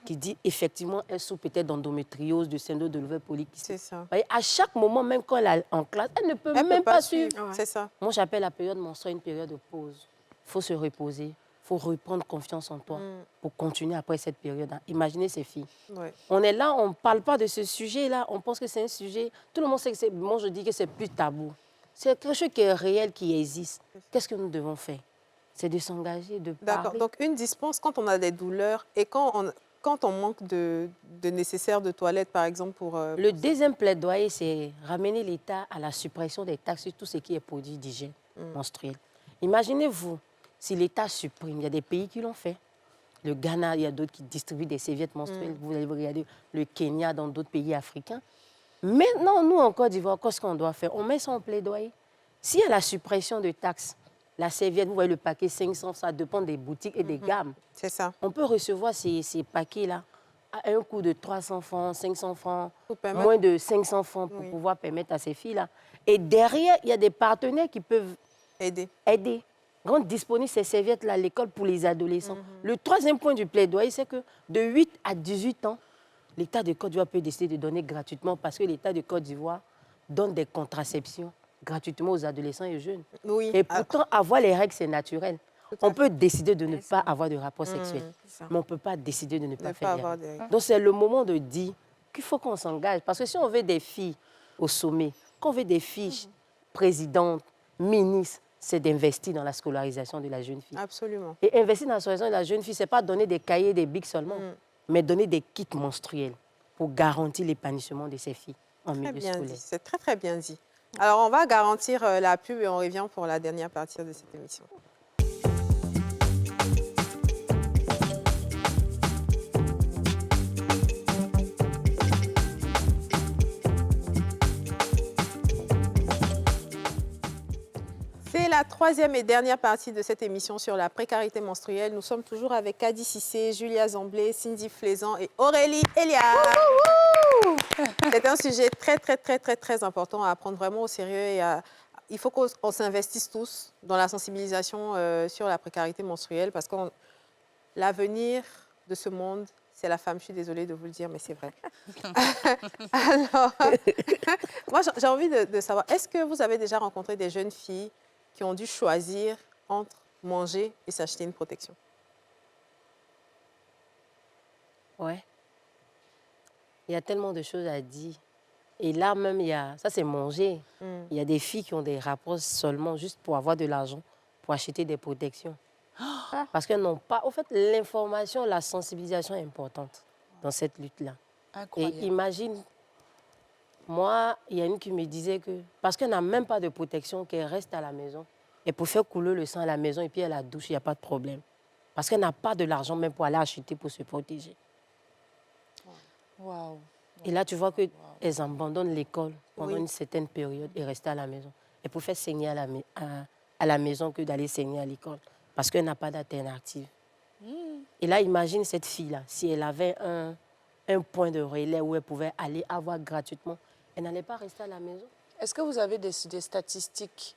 qui dit effectivement elles souffrent peut-être d'endométriose, de syndrome de l'ovaire polykystique. C'est ça. À chaque moment, même quand elle est en classe, elle ne peut même pas suivre. C'est ça. Moi, j'appelle la période menstruelle une période de pause. Il faut se reposer, il faut reprendre confiance en toi pour continuer après cette période. Imaginez ces filles. Ouais. On est là, on ne parle pas de ce sujet-là, on pense que c'est un sujet... Tout le monde sait que c'est... Moi, je dis que c'est plus tabou. C'est quelque chose qui est réel, qui existe. Qu'est-ce que nous devons faire? C'est de s'engager, de parler. D'accord. Donc, une dispense quand on a des douleurs et quand on manque de nécessaire de toilette, par exemple, pour... Le deuxième plaidoyer, c'est ramener l'État à la suppression des taxes sur tout ce qui est produit d'hygiène menstruelle. Imaginez-vous, si l'État supprime, il y a des pays qui l'ont fait. Le Ghana, il y a d'autres qui distribuent des serviettes menstruelles. Vous allez regarder le Kenya, dans d'autres pays africains. Maintenant, nous, en Côte d'Ivoire, qu'est-ce qu'on doit faire? On met ça en plaidoyer. S'il y a la suppression de taxes, la serviette, vous voyez le paquet 500, ça dépend des boutiques et des gammes. C'est ça. On peut recevoir ces paquets-là à un coût de 300 francs, 500 francs, permettre... moins de 500 francs pour pouvoir permettre à ces filles-là. Et derrière, il y a des partenaires qui peuvent aider. Rendre disponibles ces serviettes-là à l'école pour les adolescents. Le troisième point du plaidoyer, c'est que de 8 à 18 ans, l'État de Côte d'Ivoire peut décider de donner gratuitement parce que l'État de Côte d'Ivoire donne des contraceptions gratuitement aux adolescents et aux jeunes. Oui. Et pourtant, avoir les règles, c'est naturel. On peut décider de ne pas avoir de rapport sexuel, C'est ça. mais on ne peut pas décider de ne pas Ne faire pas des avoir règles. des... Donc, c'est le moment de dire qu'il faut qu'on s'engage. Parce que si on veut des filles au sommet, qu'on veut des filles présidentes, ministres, c'est d'investir dans la scolarisation de la jeune fille. Absolument. Et investir dans la scolarisation de la jeune fille, ce n'est pas donner des cahiers, des bics seulement, mais donner des kits menstruels pour garantir l'épanouissement de ces filles en Très milieu bien scolaire. dit. C'est très, très bien dit. Alors, on va garantir la pub et on revient pour la dernière partie de cette émission. C'est la troisième et dernière partie de cette émission sur la précarité menstruelle. Nous sommes toujours avec Kadi Cissé, Julia Zamblé, Cindy Flaizan et Aurélie Elia. C'est un sujet très, très, très, très, très important à prendre vraiment au sérieux. Et il faut qu'on s'investisse tous dans la sensibilisation sur la précarité menstruelle parce que l'avenir de ce monde, c'est la femme. Je suis désolée de vous le dire, mais c'est vrai. Alors, moi, j'ai envie de savoir, est-ce que vous avez déjà rencontré des jeunes filles qui ont dû choisir entre manger et s'acheter une protection? Ouais. Il y a tellement de choses à dire. Et là même, ça c'est manger. Il y a des filles qui ont des rapports seulement juste pour avoir de l'argent, pour acheter des protections. Parce qu'elles n'ont pas... Au fait, l'information, la sensibilisation est importante dans cette lutte-là. Incroyable. Et imagine, moi, il y a une qui me disait que parce qu'elle n'a même pas de protection, qu'elle reste à la maison, elle peut faire couler le sang à la maison et puis à la douche, il n'y a pas de problème. Parce qu'elle n'a pas de l'argent même pour aller acheter pour se protéger. Waouh. Et là, tu vois qu'elles abandonnent l'école pendant une certaine période et restent à la maison. Elles préfèrent saigner à la maison que d'aller saigner à l'école parce qu'elle n'a pas d'alternative. Et là, imagine cette fille-là, si elle avait un point de relais où elle pouvait aller avoir gratuitement, elle n'allait pas rester à la maison. Est-ce que vous avez des statistiques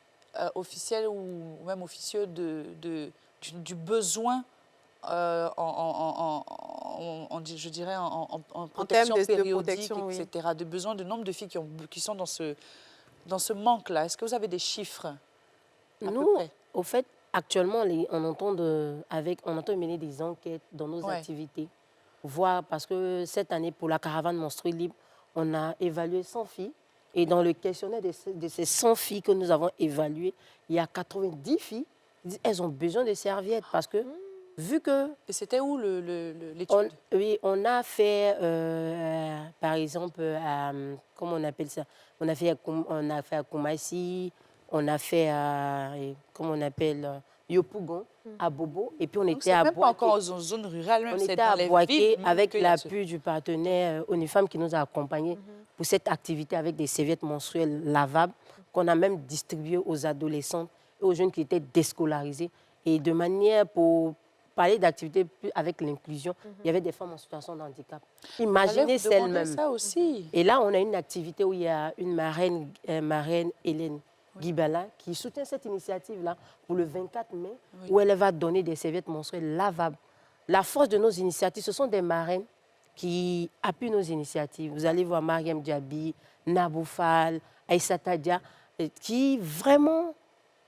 officielles ou même officieuses du besoin je dirais en protection termes de périodique, protection, oui. etc., de besoin de nombre de filles qui sont dans ce manque-là? Est-ce que vous avez des chiffres à peu Nous, près? au fait, actuellement, on entend mener des enquêtes dans nos activités. Voir, parce que cette année, pour la caravane menstruelle libre, on a évalué 100 filles. Et dans le questionnaire de ces 100 filles que nous avons évaluées, il y a 90 filles qui disent qu'elles ont besoin de serviettes. Parce que, vu que... Et c'était où l'étude? Oui, on a fait, par exemple, comment on appelle ça? On a fait à Koumassi, on a fait à, comment on appelle, Yopougon, à Bobo, et puis on était à même pas encore Boaké. en zone rurale, même On c'est était dans à les Boaké villes. avec qu'il y a l'appui du partenaire ONUFEM qui nous a accompagnés pour cette activité avec des serviettes menstruelles lavables qu'on a même distribuées aux adolescentes et aux jeunes qui étaient déscolarisés. Et de manière pour parler d'activité avec l'inclusion, il y avait des femmes en situation de handicap. Imaginez celles-mêmes. ça aussi. Et là, on a une activité où il y a une marraine Hélène Guibala, qui soutient cette initiative-là pour le 24 mai, où elle va donner des serviettes menstruelles lavables. La force de nos initiatives, ce sont des marraines qui appuient nos initiatives. Vous allez voir Mariam Diaby, Naboufal, Aïssata Dia, qui vraiment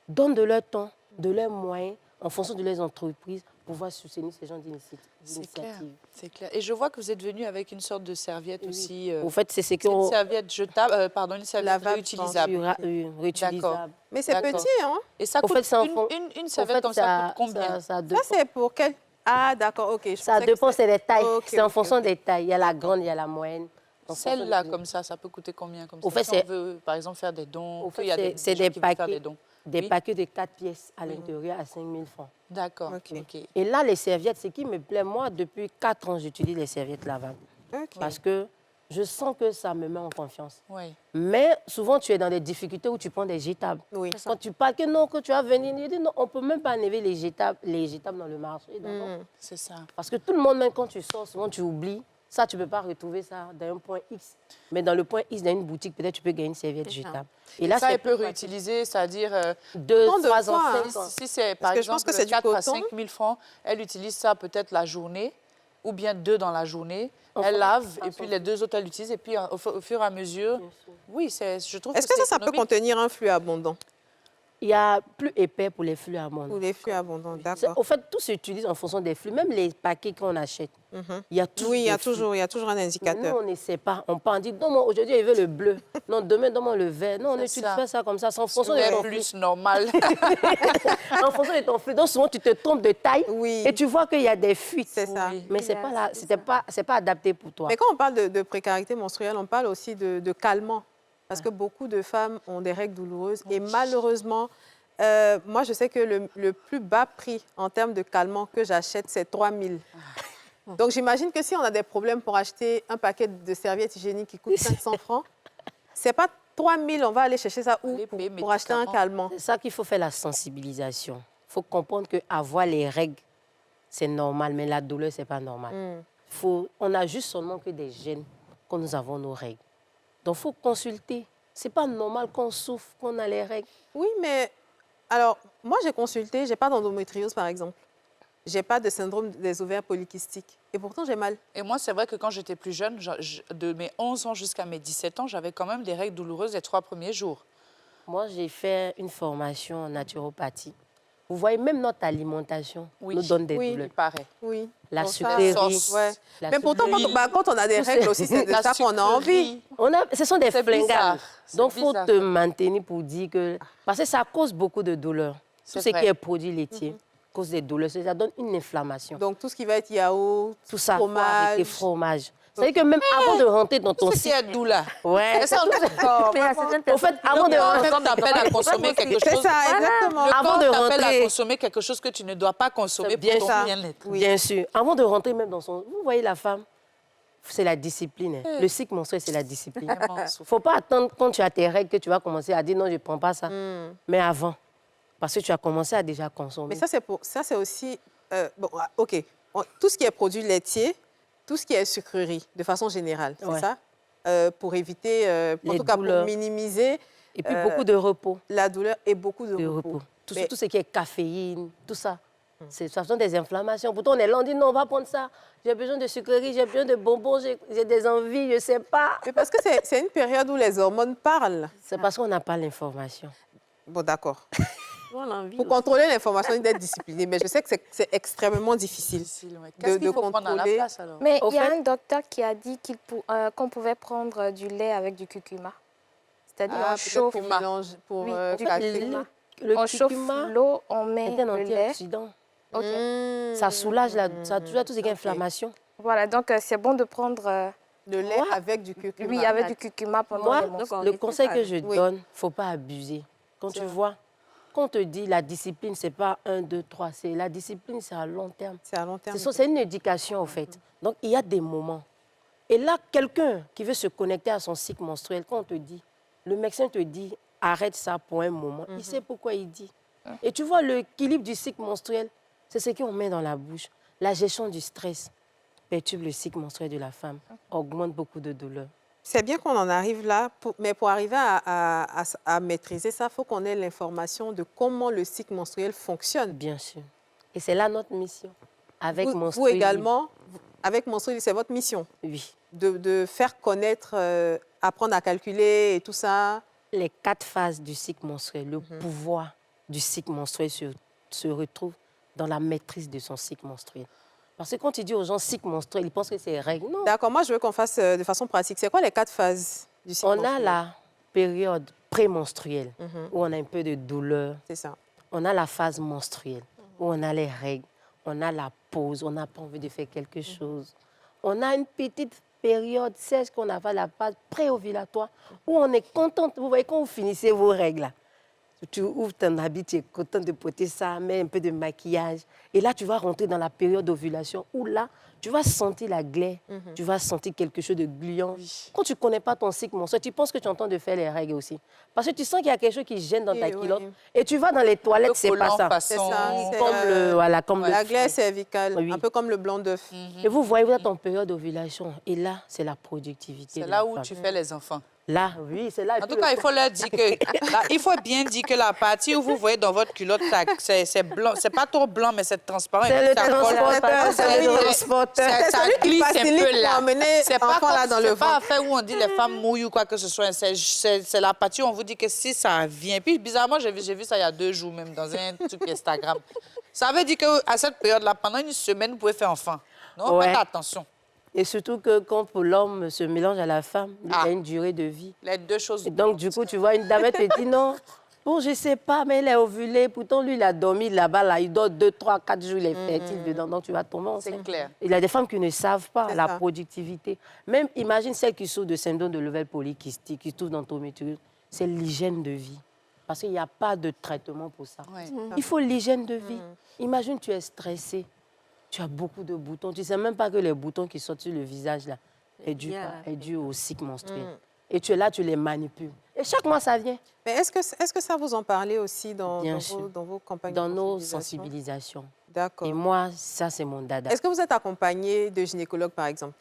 donnent de leur temps, de leurs moyens, en fonction de leurs entreprises, pour pouvoir soutenir ces gens d'initiatives. C'est clair. Et je vois que vous êtes venu avec une sorte de serviette aussi. En fait, c'est ce C'est une qu'on... serviette jetable, pardon, une serviette Lavable, réutilisable. réutilisable. Mais c'est D'accord. petit, hein? Et ça Au coûte fait, c'est en fond- une serviette comme ça coûte combien? Ça, c'est pour quel... Ah, d'accord, OK. Je Ça pensais que dépend, c'est les tailles. Ok, C'est en ok, fonction ok. des tailles. Il y a la grande, il y a la moyenne. En fonction Celle-là, de- comme ça peut coûter combien comme Au ça? fait, Si c'est- on veut, par exemple, faire des dons, Au fait, il y a c'est gens des qui veulent faire paquets, des dons. des Oui. paquets de 4 pièces à l'intérieur à 5 000 francs. D'accord, Ok. ok. Et là, les serviettes, ce qui me plaît, moi, depuis 4 ans, j'utilise les serviettes lavables. OK. Parce que je sens que ça me met en confiance. Oui. Mais souvent, tu es dans des difficultés où tu prends des jetables. Oui. Quand tu parles que tu vas venir, il dit non, on ne peut même pas enlever les jetables dans le marché. d'accord? C'est ça. Parce que tout le monde, même quand tu sors, souvent tu oublies. Ça, tu ne peux pas retrouver ça dans un point X. Mais dans le point X, dans une boutique, peut-être tu peux gagner une serviette jetable. Et là, ça, c'est elle peut plus pratique. réutiliser, c'est-à-dire 2, Tant de 3 ans, fois, 5 ans. si c'est par que je pense exemple que c'est du 4 à coton. 5 000 francs, elle utilise ça peut-être la journée. ou bien 2 dans la journée. Enfin, Elle lave ça et puis s'en les 2 autres, elle utilise. Et puis au fur et à mesure, oui, je trouve Est-ce que que c'est ça peut économique. contenir un flux abondant? Il y a plus épais pour les flux amandes. Ou les flux abondants, C'est- d'accord. Au fait, tout s'utilise en fonction des flux. Même les paquets qu'on achète, il y a toujours Oui, il y a des flux. toujours un Mais nous, indicateur. on ne sait pas. On part, on dit, non, moi, aujourd'hui, je veux le bleu. Non, demain, donne-moi le vert. Non, on C'est utilise ça. pas ça comme ça. C'est en fonction de C'est ton flux. plus normal. En fonction de ton flux. Donc, souvent, tu te trompes de taille Oui. et tu vois qu'il y a des fuites. C'est ça. Oui. Mais c'est pas là, c'est pas adapté pour toi. Mais quand on parle de précarité menstruelle, on parle aussi de calmant. Parce que beaucoup de femmes ont des règles douloureuses. Et malheureusement, moi, je sais que le plus bas prix en termes de calmant que j'achète, c'est 3 000. Donc, j'imagine que si on a des problèmes pour acheter un paquet de serviettes hygiéniques qui coûte 500 francs, c'est pas 3 000, on va aller chercher ça où Aller payer pour acheter un médicaments. calmant? C'est ça qu'il faut faire, la sensibilisation. Il faut comprendre qu'avoir les règles, c'est normal, mais la douleur, c'est pas normal. On a juste seulement que des gènes quand nous avons nos règles. Donc, il faut consulter. C'est pas normal qu'on souffre, qu'on a les règles. Oui, mais alors, moi, j'ai consulté, j'ai pas d'endométriose, par exemple. J'ai pas de syndrome des ovaires polykystiques. Et pourtant, j'ai mal. Et moi, c'est vrai que quand j'étais plus jeune, de mes 11 ans jusqu'à mes 17 ans, j'avais quand même des règles douloureuses les 3 premiers jours. Moi, j'ai fait une formation en naturopathie. Vous voyez, même notre alimentation Oui. nous donne des Oui. douleurs. Il paraît. Oui. La Donc ça, sucrerie. sauce. Ouais. la Mais pourtant, sucrerie. quand on a des Tout règles c'est- aussi, c'est de La ça qu'on a envie. sucrerie. Ce sont des C'est flingables. bizarre. C'est Donc, il faut bizarre. te maintenir pour dire que... Parce que ça cause beaucoup de douleurs. Tout C'est ce vrai. qui est produit laitier cause des douleurs. Ça donne une inflammation. Donc, tout ce qui va être yaourt, Tout ça, faut arrêter, fromage. fromage. C'est-à-dire que même avant de rentrer dans ton Tout ce qui est cycle... doux là. Ouais. Est-ce qu'on est d'accord? Mais il y a certaines Au fait, personnes qui avant de n'ont rentrer... Quand t'appelles à consommer quelque C'est chose, ça, exactement. le Avant corps de t'appelle à rentrer- consommer quelque chose que tu ne dois pas consommer Bien pour ton ça. bien-être. Bien sûr. Avant de rentrer même dans son... Vous voyez la femme, c'est la discipline. hein. Le cycle menstruel, c'est la discipline. Vraiment, Il ne faut pas attendre quand tu as tes règles que tu vas commencer à dire non, je ne prends pas ça. Mais avant. Parce que tu as commencé à déjà consommer. Mais ça, c'est aussi... bon, OK. Tout ce qui est produit laitier, tout ce qui est sucrerie, de façon générale, c'est Ouais. ça? Pour éviter, en Les tout cas pour douleurs. minimiser Et puis beaucoup de repos. la douleur et beaucoup de De repos. repos. Tout, Mais- tout ce qui est caféine, tout ça. Ça sont des inflammations. Pourtant, on est là, on dit non, on va prendre ça. J'ai besoin de sucreries, j'ai besoin de bonbons, j'ai des envies, je ne sais pas. Mais parce que c'est une période où les hormones parlent. C'est parce qu'on n'a pas l'information. Bon, d'accord. ont l'envie Pour aussi. contrôler l'information et d'être discipliné, mais je sais que c'est extrêmement difficile. Difficile, ouais. Qu'est-ce qu'il de faut prendre à la contrôler. place alors? Mais Au il y a fait- un docteur qui a dit qu'on pouvait prendre du lait avec du curcuma. C'est-à-dire Ah, on peut-être chauffe, pour mélanger, pour Oui, du calmer. curcuma. Le on chauffe curcuma l'eau, on met est un le lait. antioxydant. Ok. Ça soulage, ça soulage tout ce qui est Ok. inflammation. Voilà, donc c'est bon de prendre Le lait Moi- avec du curcuma. oui, avec du curcuma pendant Moi, les menstruations. on le risque conseil pas. que je Oui. donne, il ne faut pas abuser. Quand tu vois, quand on te dit la discipline, ce n'est pas 1, 2, 3, c'est la discipline, c'est à long terme. C'est à long terme. C'est une éducation, en fait. Donc, il y a des moments. Et là, quelqu'un qui veut se connecter à son cycle menstruel, quand on te dit, le médecin te dit, arrête ça pour un moment, il sait pourquoi il dit. Et tu vois, l'équilibre du cycle menstruel, c'est ce qu'on met dans la bouche. La gestion du stress perturbe le cycle menstruel de la femme, augmente beaucoup de douleurs. C'est bien qu'on en arrive là, mais pour arriver à maîtriser ça, il faut qu'on ait l'information de comment le cycle menstruel fonctionne. Bien sûr. Et c'est là notre mission. Avec Vous Menstruel également, avec Menstruel, c'est votre mission Oui. de faire connaître, apprendre à calculer et tout ça. Les 4 phases du cycle menstruel, le pouvoir du cycle menstruel se retrouve dans la maîtrise de son cycle menstruel. Parce que quand tu dis aux gens cycle menstruel, ils pensent que c'est règle. Non. D'accord, moi je veux qu'on fasse de façon pratique. C'est quoi les 4 phases du cycle On a menstruel? la période prémenstruelle où on a un peu de douleur. C'est ça. On a la phase menstruelle où on a les règles. On a la pause, on n'a pas envie de faire quelque chose. On a une petite période sèche qu'on appelle la phase préovulatoire où on est contente. Vous voyez, quand vous finissez vos règles, là, tu ouvres ton habit, tu es contente de porter ça, mets un peu de maquillage. Et là, tu vas rentrer dans la période d'ovulation où là, tu vas sentir la glaie, tu vas sentir quelque chose de gluant. Quand tu ne connais pas ton cycle menstruel, tu penses que tu es en train de faire les règles aussi. Parce que tu sens qu'il y a quelque chose qui gêne dans ta Oui, culotte. oui. Et tu vas dans les toilettes, c'est pas ça. C'est ça, c'est, Comme le, voilà, comme la le glaie cervicale, Oui. un peu comme le blanc d'œuf. Et vous voyez, vous êtes en période d'ovulation. Et là, c'est la productivité. C'est de là la où femme. tu fais les enfants. Là, oui, c'est là. En tout cas, il faut leur dire que... là, il faut bien dire que la partie où vous voyez dans votre culotte, c'est blanc. C'est pas trop blanc, mais c'est transparent. C'est le Ça colle. transporteur, c'est le C'est transporteur. Ça celui qui glisse un facilite peu pour là. emmener C'est pas l'enfant là comme- dans le c'est pas ventre. affaire où on dit les femmes mouillent ou quoi que ce soit. C'est la partie où on vous dit que si ça vient. Puis bizarrement, j'ai vu ça il y a 2 jours même dans un truc Instagram. Ça veut dire qu'à cette période-là, pendant une semaine, vous pouvez faire enfant. Non, Ouais. faites attention. Et surtout que quand pour l'homme se mélange à la femme, il Ah. a une durée de vie. Les 2 choses. Et donc, du coup, tu vois, une dame, elle te dit non. Bon, je sais pas, mais elle est ovulée. Pourtant, lui, il a dormi là-bas, là. Il dort 2, 3, 4 jours, il est fertile dedans. Donc, tu vas tomber enceinte. C'est clair. Il y a des femmes qui ne savent pas C'est la ça. productivité. Même, imagine celles qui souffrent de syndrome de l'ovaire polykystique, qui souffrent d'endométriose. C'est l'hygiène de vie. Parce qu'il n'y a pas de traitement pour ça. Ouais. Il faut l'hygiène de vie. Imagine, tu es stressé. Tu as beaucoup de boutons. Tu ne sais même pas que les boutons qui sortent sur le visage, là, est dû au cycle menstruel. Et tu es là, tu les manipules. Et chaque mois, ça vient. Mais est-ce que ça vous en parlez aussi Bien sûr. dans vos campagnes Dans de nos sensibilisation? sensibilisations. D'accord. Et moi, ça, c'est mon dada. Est-ce que vous êtes accompagné de gynécologues, par exemple,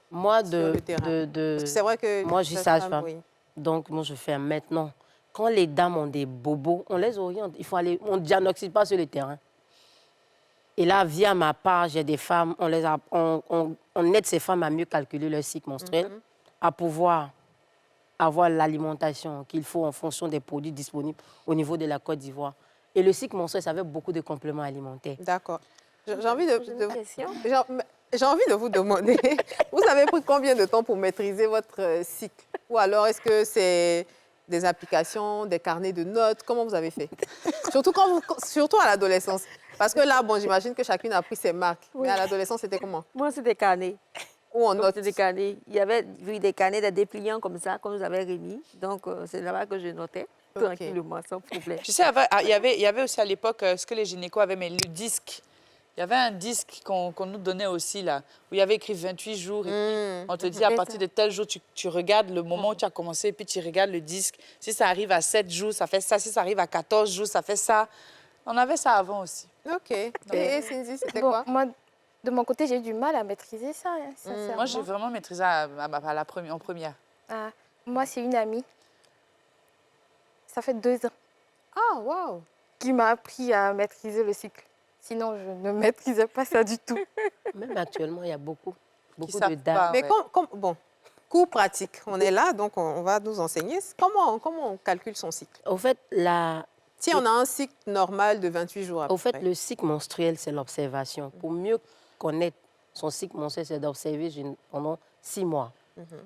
Moi, sur le terrain? Parce que c'est vrai que... moi, je suis les sage-femme. oui. Donc, moi, je fais maintenant. Quand les dames ont des bobos, on les oriente. Il faut aller, on ne diagnostique pas sur le terrain. Et là, via ma part, j'ai des femmes, on aide ces femmes à mieux calculer leur cycle menstruel, à pouvoir avoir l'alimentation qu'il faut en fonction des produits disponibles au niveau de la Côte d'Ivoire. Et le cycle menstruel, ça avait beaucoup de compléments alimentaires. D'accord. J'ai envie de... J'ai une question. J'ai envie de vous demander, vous avez pris combien de temps pour maîtriser votre cycle? Ou alors est-ce que c'est des applications, des carnets de notes? Comment vous avez fait? Surtout à l'adolescence. Parce que là, bon, j'imagine que chacune a pris ses marques. Mais à l'adolescence, c'était comment? Moi, c'est des carnets. Ou en Donc, notes? c'est des carnets. Il y avait oui, des carnets, des dépliants comme ça, qu'on nous avait remis. Donc, c'est là-bas que je notais tranquillement, sans problème. Tu sais, il y avait aussi à l'époque ce que les gynécos avaient, mais le disque. Il y avait un disque qu'on nous donnait aussi, là, où il y avait écrit 28 jours. Et puis, on te dit, à C'est partir ça. de tel jour, tu regardes le moment où tu as commencé, et puis tu regardes le disque. Si ça arrive à 7 jours, ça fait ça. Si ça arrive à 14 jours, ça fait ça. On avait ça avant aussi. OK. Et Cindy, c'était Bon, quoi? moi, de mon côté, j'ai eu du mal à maîtriser ça, hein, sincèrement. Moi, j'ai vraiment maîtrisé en première. Ah, moi, c'est une amie. Ça fait 2 ans Ah, waouh! qui m'a appris à maîtriser le cycle. Sinon, je ne maîtrisais pas ça du tout. Même actuellement, il y a beaucoup savent de pas. dames. Mais ouais. bon, cours pratique. On est là, donc on va nous enseigner. Comment on calcule son cycle? Au fait, Si on a un cycle normal de 28 jours à Au peu fait, près. le cycle menstruel, c'est l'observation. Pour mieux connaître son cycle menstruel, c'est d'observer pendant 6 mois.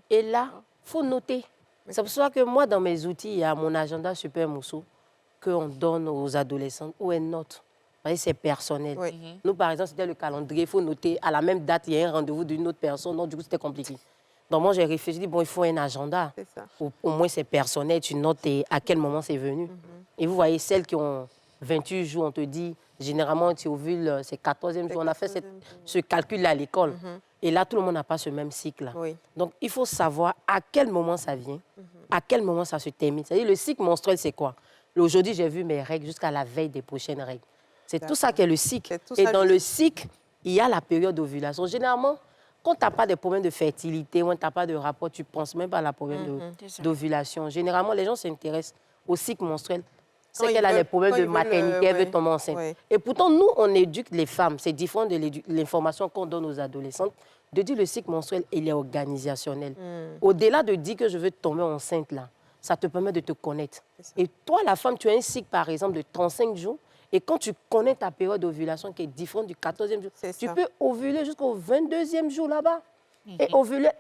Et là, il faut noter. C'est pour ça que moi, dans mes outils, il y a mon agenda Super Moussou qu'on donne aux adolescentes où elles notent. Vous voyez, c'est personnel. Oui. Nous, par exemple, c'était le calendrier. Il faut noter à la même date, il y a un rendez-vous d'une autre personne. Donc, du coup, c'était compliqué. Donc, moi, j'ai réfléchi, j'ai dit, bon, il faut un agenda. C'est ça. Au moins, c'est personnel. Tu notes à quel moment c'est venu. Et vous voyez, celles qui ont 28 jours, on te dit, généralement, tu ovules, c'est 14e jour. On a fait ce calcul-là à l'école. Et là, tout le monde n'a pas ce même cycle-là. Oui. Donc, il faut savoir à quel moment ça vient, à quel moment ça se termine. C'est-à-dire, le cycle menstruel, c'est quoi? Aujourd'hui, j'ai vu mes règles jusqu'à la veille des prochaines règles. C'est tout ça qui est le cycle. C'est tout Et ça, dans le le cycle, il y a la période d'ovulation. Généralement, quand tu n'as pas de problème de fertilité ou tu n'as pas de rapport, tu ne penses même pas à la problème d'ovulation. Généralement, les gens s'intéressent au cycle menstruel. Quand C'est ils qu'elle a veulent- des problèmes quand de ils veulent, maternité, elle ouais. veut tomber enceinte. Ouais. Et pourtant, nous, on éduque les femmes. C'est différent de l'information qu'on donne aux adolescentes. De dire le cycle menstruel, il est organisationnel. Au-delà de dire que je veux tomber enceinte, là, ça te permet de te connaître. Et toi, la femme, tu as un cycle, par exemple, de 35 jours. Et quand tu connais ta période d'ovulation qui est différente du 14e jour, C'est tu ça. peux ovuler jusqu'au 22e jour là-bas. Et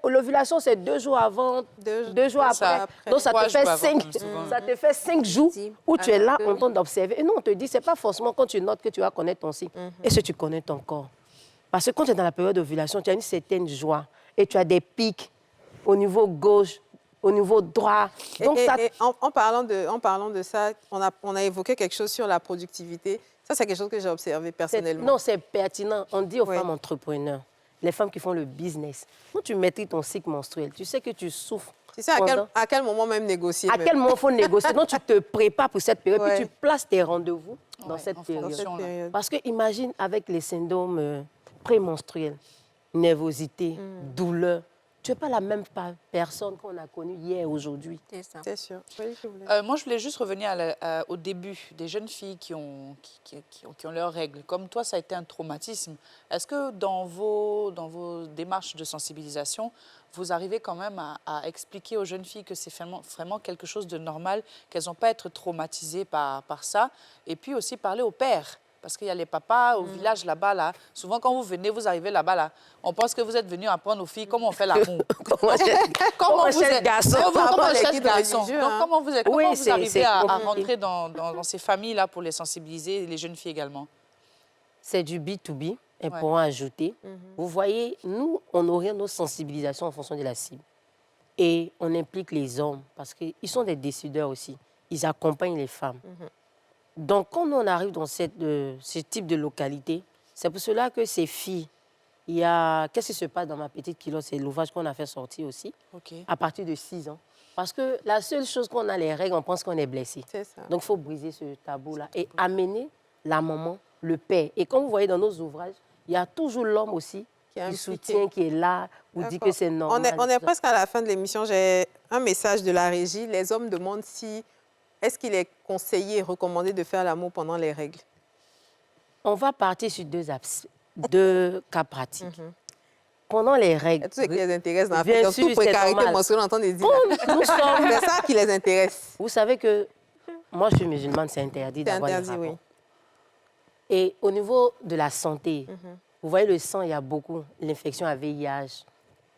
l'ovulation, c'est 2 jours avant, 2 jours Ça, après. après. Donc, ça 3 te, fait jours avant, 5, comme souvent. ça te fait 5 jours Si. où tu es là Alors que en train d'observer. Et nous, on te dit, ce n'est pas forcément quand tu notes que tu vas connaître ton cycle. Est-ce que tu connais ton corps? Parce que quand tu es dans la période d'ovulation, tu as une certaine joie. Et tu as des pics au niveau gauche, au niveau droit. Donc, ça... Et en parlant de ça, on a évoqué quelque chose sur la productivité. Ça, c'est quelque chose que j'ai observé personnellement. Non, c'est pertinent. On dit aux Oui. femmes entrepreneurs, les femmes qui font le business, quand tu maîtrises ton cycle menstruel, tu sais que tu souffres. Tu sais à quel moment même négocier? À même. quel moment il faut négocier? Donc, tu te prépares pour cette période, Ouais. puis tu places tes rendez-vous dans Ouais, cette en période. fonction. Cette période. Parce que imagine avec les syndromes prémenstruels, nervosité, douleur, tu n'es pas la même personne qu'on a connue hier, aujourd'hui. C'est ça. C'est sûr. Oui, je voulais. Moi, je voulais juste revenir au début des jeunes filles qui ont leurs règles. Comme toi, ça a été un traumatisme. Est-ce que dans vos démarches de sensibilisation, vous arrivez quand même à expliquer aux jeunes filles que c'est vraiment quelque chose de normal, qu'elles n'ont pas à être traumatisées par ça, et puis aussi parler aux pères? Parce qu'il y a les papas au village là-bas, là. Souvent, quand vous venez, vous arrivez là-bas, là. On pense que vous êtes venus apprendre aux filles comment on fait l'amour. Comment vous êtes garçon. Comment les chaque guides garçon. religieux, Donc, hein. comment vous Oui, arrivez à compliqué. rentrer dans ces familles-là pour les sensibiliser, et les jeunes filles également? C'est du B2B, et Ouais. pour en ajouter. Vous voyez, nous, on oriente nos sensibilisations en fonction de la cible. Et on implique les hommes, parce qu'ils sont des décideurs aussi. Ils accompagnent les femmes. Donc, quand on arrive dans ce type de localité, c'est pour cela que ces filles, il y a... Qu'est-ce qui se passe dans ma petite culotte? C'est l'ouvrage qu'on a fait sortir aussi, OK. à partir de 6 ans. Parce que la seule chose qu'on a les règles, on pense qu'on est blessé. C'est ça. Donc, il faut briser ce tabou-là et amener la maman, le père. Et comme vous voyez dans nos ouvrages, il y a toujours l'homme aussi Qui est qui impliqué. soutient, qui est là, ou dit D'accord. que c'est normal. On est tout ça. presque à la fin de l'émission. J'ai un message de la régie. Les hommes demandent si est-ce qu'il est conseillé et recommandé de faire l'amour pendant les règles. On va partir sur deux cas pratiques. Pendant les Il y règles, a tout ce qui les intéresse dans Bien la sûr, toute c'est précarité normal. menstruelle, on entend des dire. nous sommes... C'est ça qui les intéresse. Vous savez que moi, je suis musulmane, c'est interdit C'est d'avoir des interdit, rapports. oui. Et au niveau de la santé, vous voyez, le sang, il y a beaucoup. L'infection à VIH,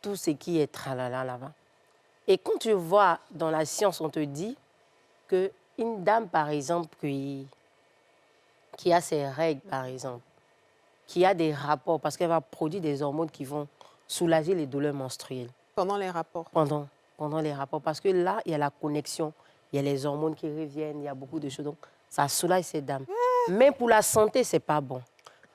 tout ce qui est tralala là-bas. Et quand tu vois dans la science, on te dit qu'une dame, par exemple, qui a ses règles, par exemple, qui a des rapports, parce qu'elle va produire des hormones qui vont soulager les douleurs menstruelles Pendant les rapports. pendant les rapports. Parce que là, il y a la connexion, il y a les hormones qui reviennent, il y a beaucoup de choses. Donc, ça soulage ces dames. Mais pour la santé, ce n'est pas bon.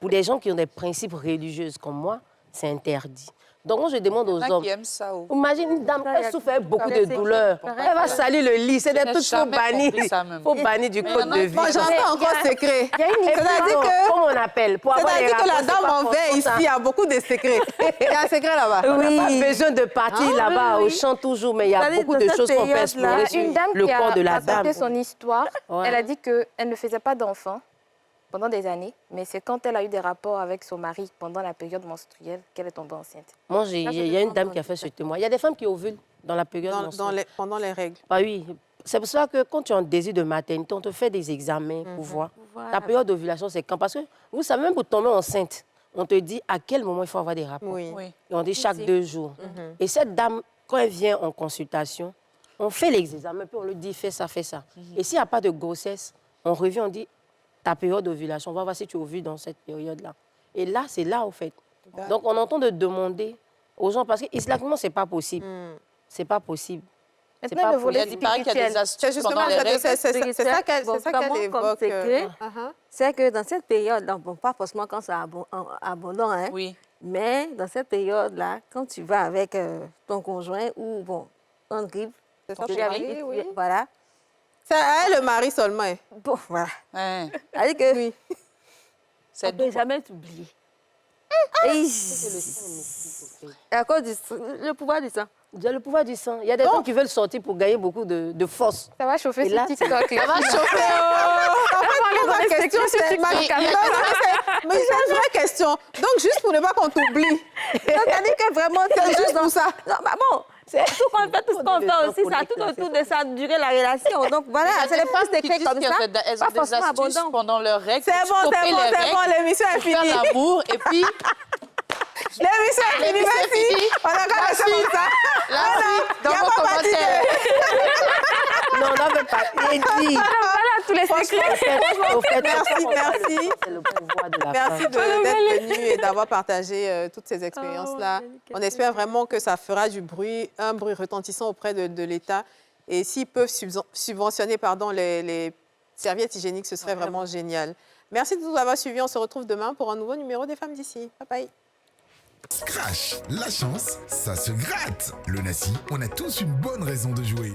Pour les gens qui ont des principes religieux comme moi, c'est interdit. Donc, moi, je demande aux Il y en a hommes... qui aiment ça. Imagine une dame, elle souffre beaucoup de c'est douleurs. qui- Elle va salir le lit. C'est des n'ai trucs qu'il faut jamais bannir. compris ça même. Il faut bannir du Mais code il y en a de qui- vie. Moi, j'entends encore secret. Il y a une C'est-à-dire que- comment on appelle pour avoir les C'est-à-dire que la rapports, c'est dame pas en veille forcément ici, ça. il y a beaucoup de secrets. Il y a un secret là-bas. On n'a pas besoin de partir Ah, là-bas oui, au oui. champ toujours, mais il y a C'est-à-dire, beaucoup dans de cette choses qu'on peut période-là, explorer sur Une dame le qui corps de la a raconté dame. son histoire, Ouais. elle a dit qu'elle ne faisait pas d'enfants pendant des années, mais c'est quand elle a eu des rapports avec son mari pendant la période menstruelle qu'elle est tombée enceinte. Moi, Ça, il ça y a une dépend dame de qui a fait ce l'hôpital. témoin. Il y a des femmes qui ovulent dans la période menstruelle. Pendant les règles. Ah oui, c'est pour ça que quand tu as un désir de maternité, on te fait des examens pour voir. Voilà. Ta période d'ovulation, c'est quand? Parce que vous savez, même pour tomber enceinte, on te dit à quel moment il faut avoir des rapports. Oui. Oui. Et on dit chaque Si. 2 jours. Et cette dame, quand elle vient en consultation, on fait les examens, puis on lui dit fais ça, fais ça. Et s'il n'y a pas de grossesse, on revient, on dit ta période d'ovulation, on va voir si tu ovules dans cette période-là. Et là, c'est là, en fait. Donc, on entend de demander aux gens, parce que islamiquement, ce n'est pas possible. C'est pas possible. C'est Maintenant, pas le volet Il paraît qu'il y a des spirituel. C'est astuces justement pendant les règles. c'est ça qu'elle Bon, c'est ça comment, qu'elle comme évoque. secret, Uh-huh. c'est que dans cette période-là, bon, pas forcément quand c'est abondant, hein, Oui. mais dans cette période-là, quand tu vas avec ton conjoint ou, bon, on grippe, C'est ça, tu ton es mari, avec- oui. voilà, C'est à elle le mari seulement. Hein. bon, voilà. Hein. C'est-à-dire que Oui. C'est on ne peut jamais t'oublier. Et à cause le pouvoir du sang. Il y a le pouvoir du sang. Il y a des gens qui veulent sortir pour gagner beaucoup de force. Ça va chauffer Et sur là, TikTok. là. Ça va chauffer. En fait, ma question, c'est ma... Non, mais c'est une vraie question. Donc, juste pour ne pas qu'on t'oublie. C'est-à-dire que vraiment, C'est juste pour ça. Non, bah bon, c'est tout ce qu'on fait, tout ce qu'on fait aussi, ça tout autour de ça, durer la relation. Donc voilà, c'est des phrases Qui décrites disent comme ça, qu'elles pas ont des forcément astuces abondant. pendant leurs règles. C'est pour bon, stopper les c'est bon, règles, l'émission est pour faire finie. l'amour, et puis L'émission est finie, L'émission est merci. finie. On a qu'à laisser comme ça. la Voilà. suite dans Y a vos pas parti de- commentaires. Non, on n'avait pas dit. Voilà tous les secrets. Au fait, Merci. C'est le pouvoir de la Merci femme. d'être venu et d'avoir partagé toutes ces expériences-là. On espère vraiment que ça fera du bruit, un bruit retentissant auprès de l'État. Et s'ils peuvent subventionner les serviettes hygiéniques, ce serait vraiment génial. Merci de nous avoir suivis. On se retrouve demain pour un nouveau numéro des Femmes d'ici. Bye bye. Scratch, la chance, ça se gratte. Le Nassi, on a tous une bonne raison de jouer.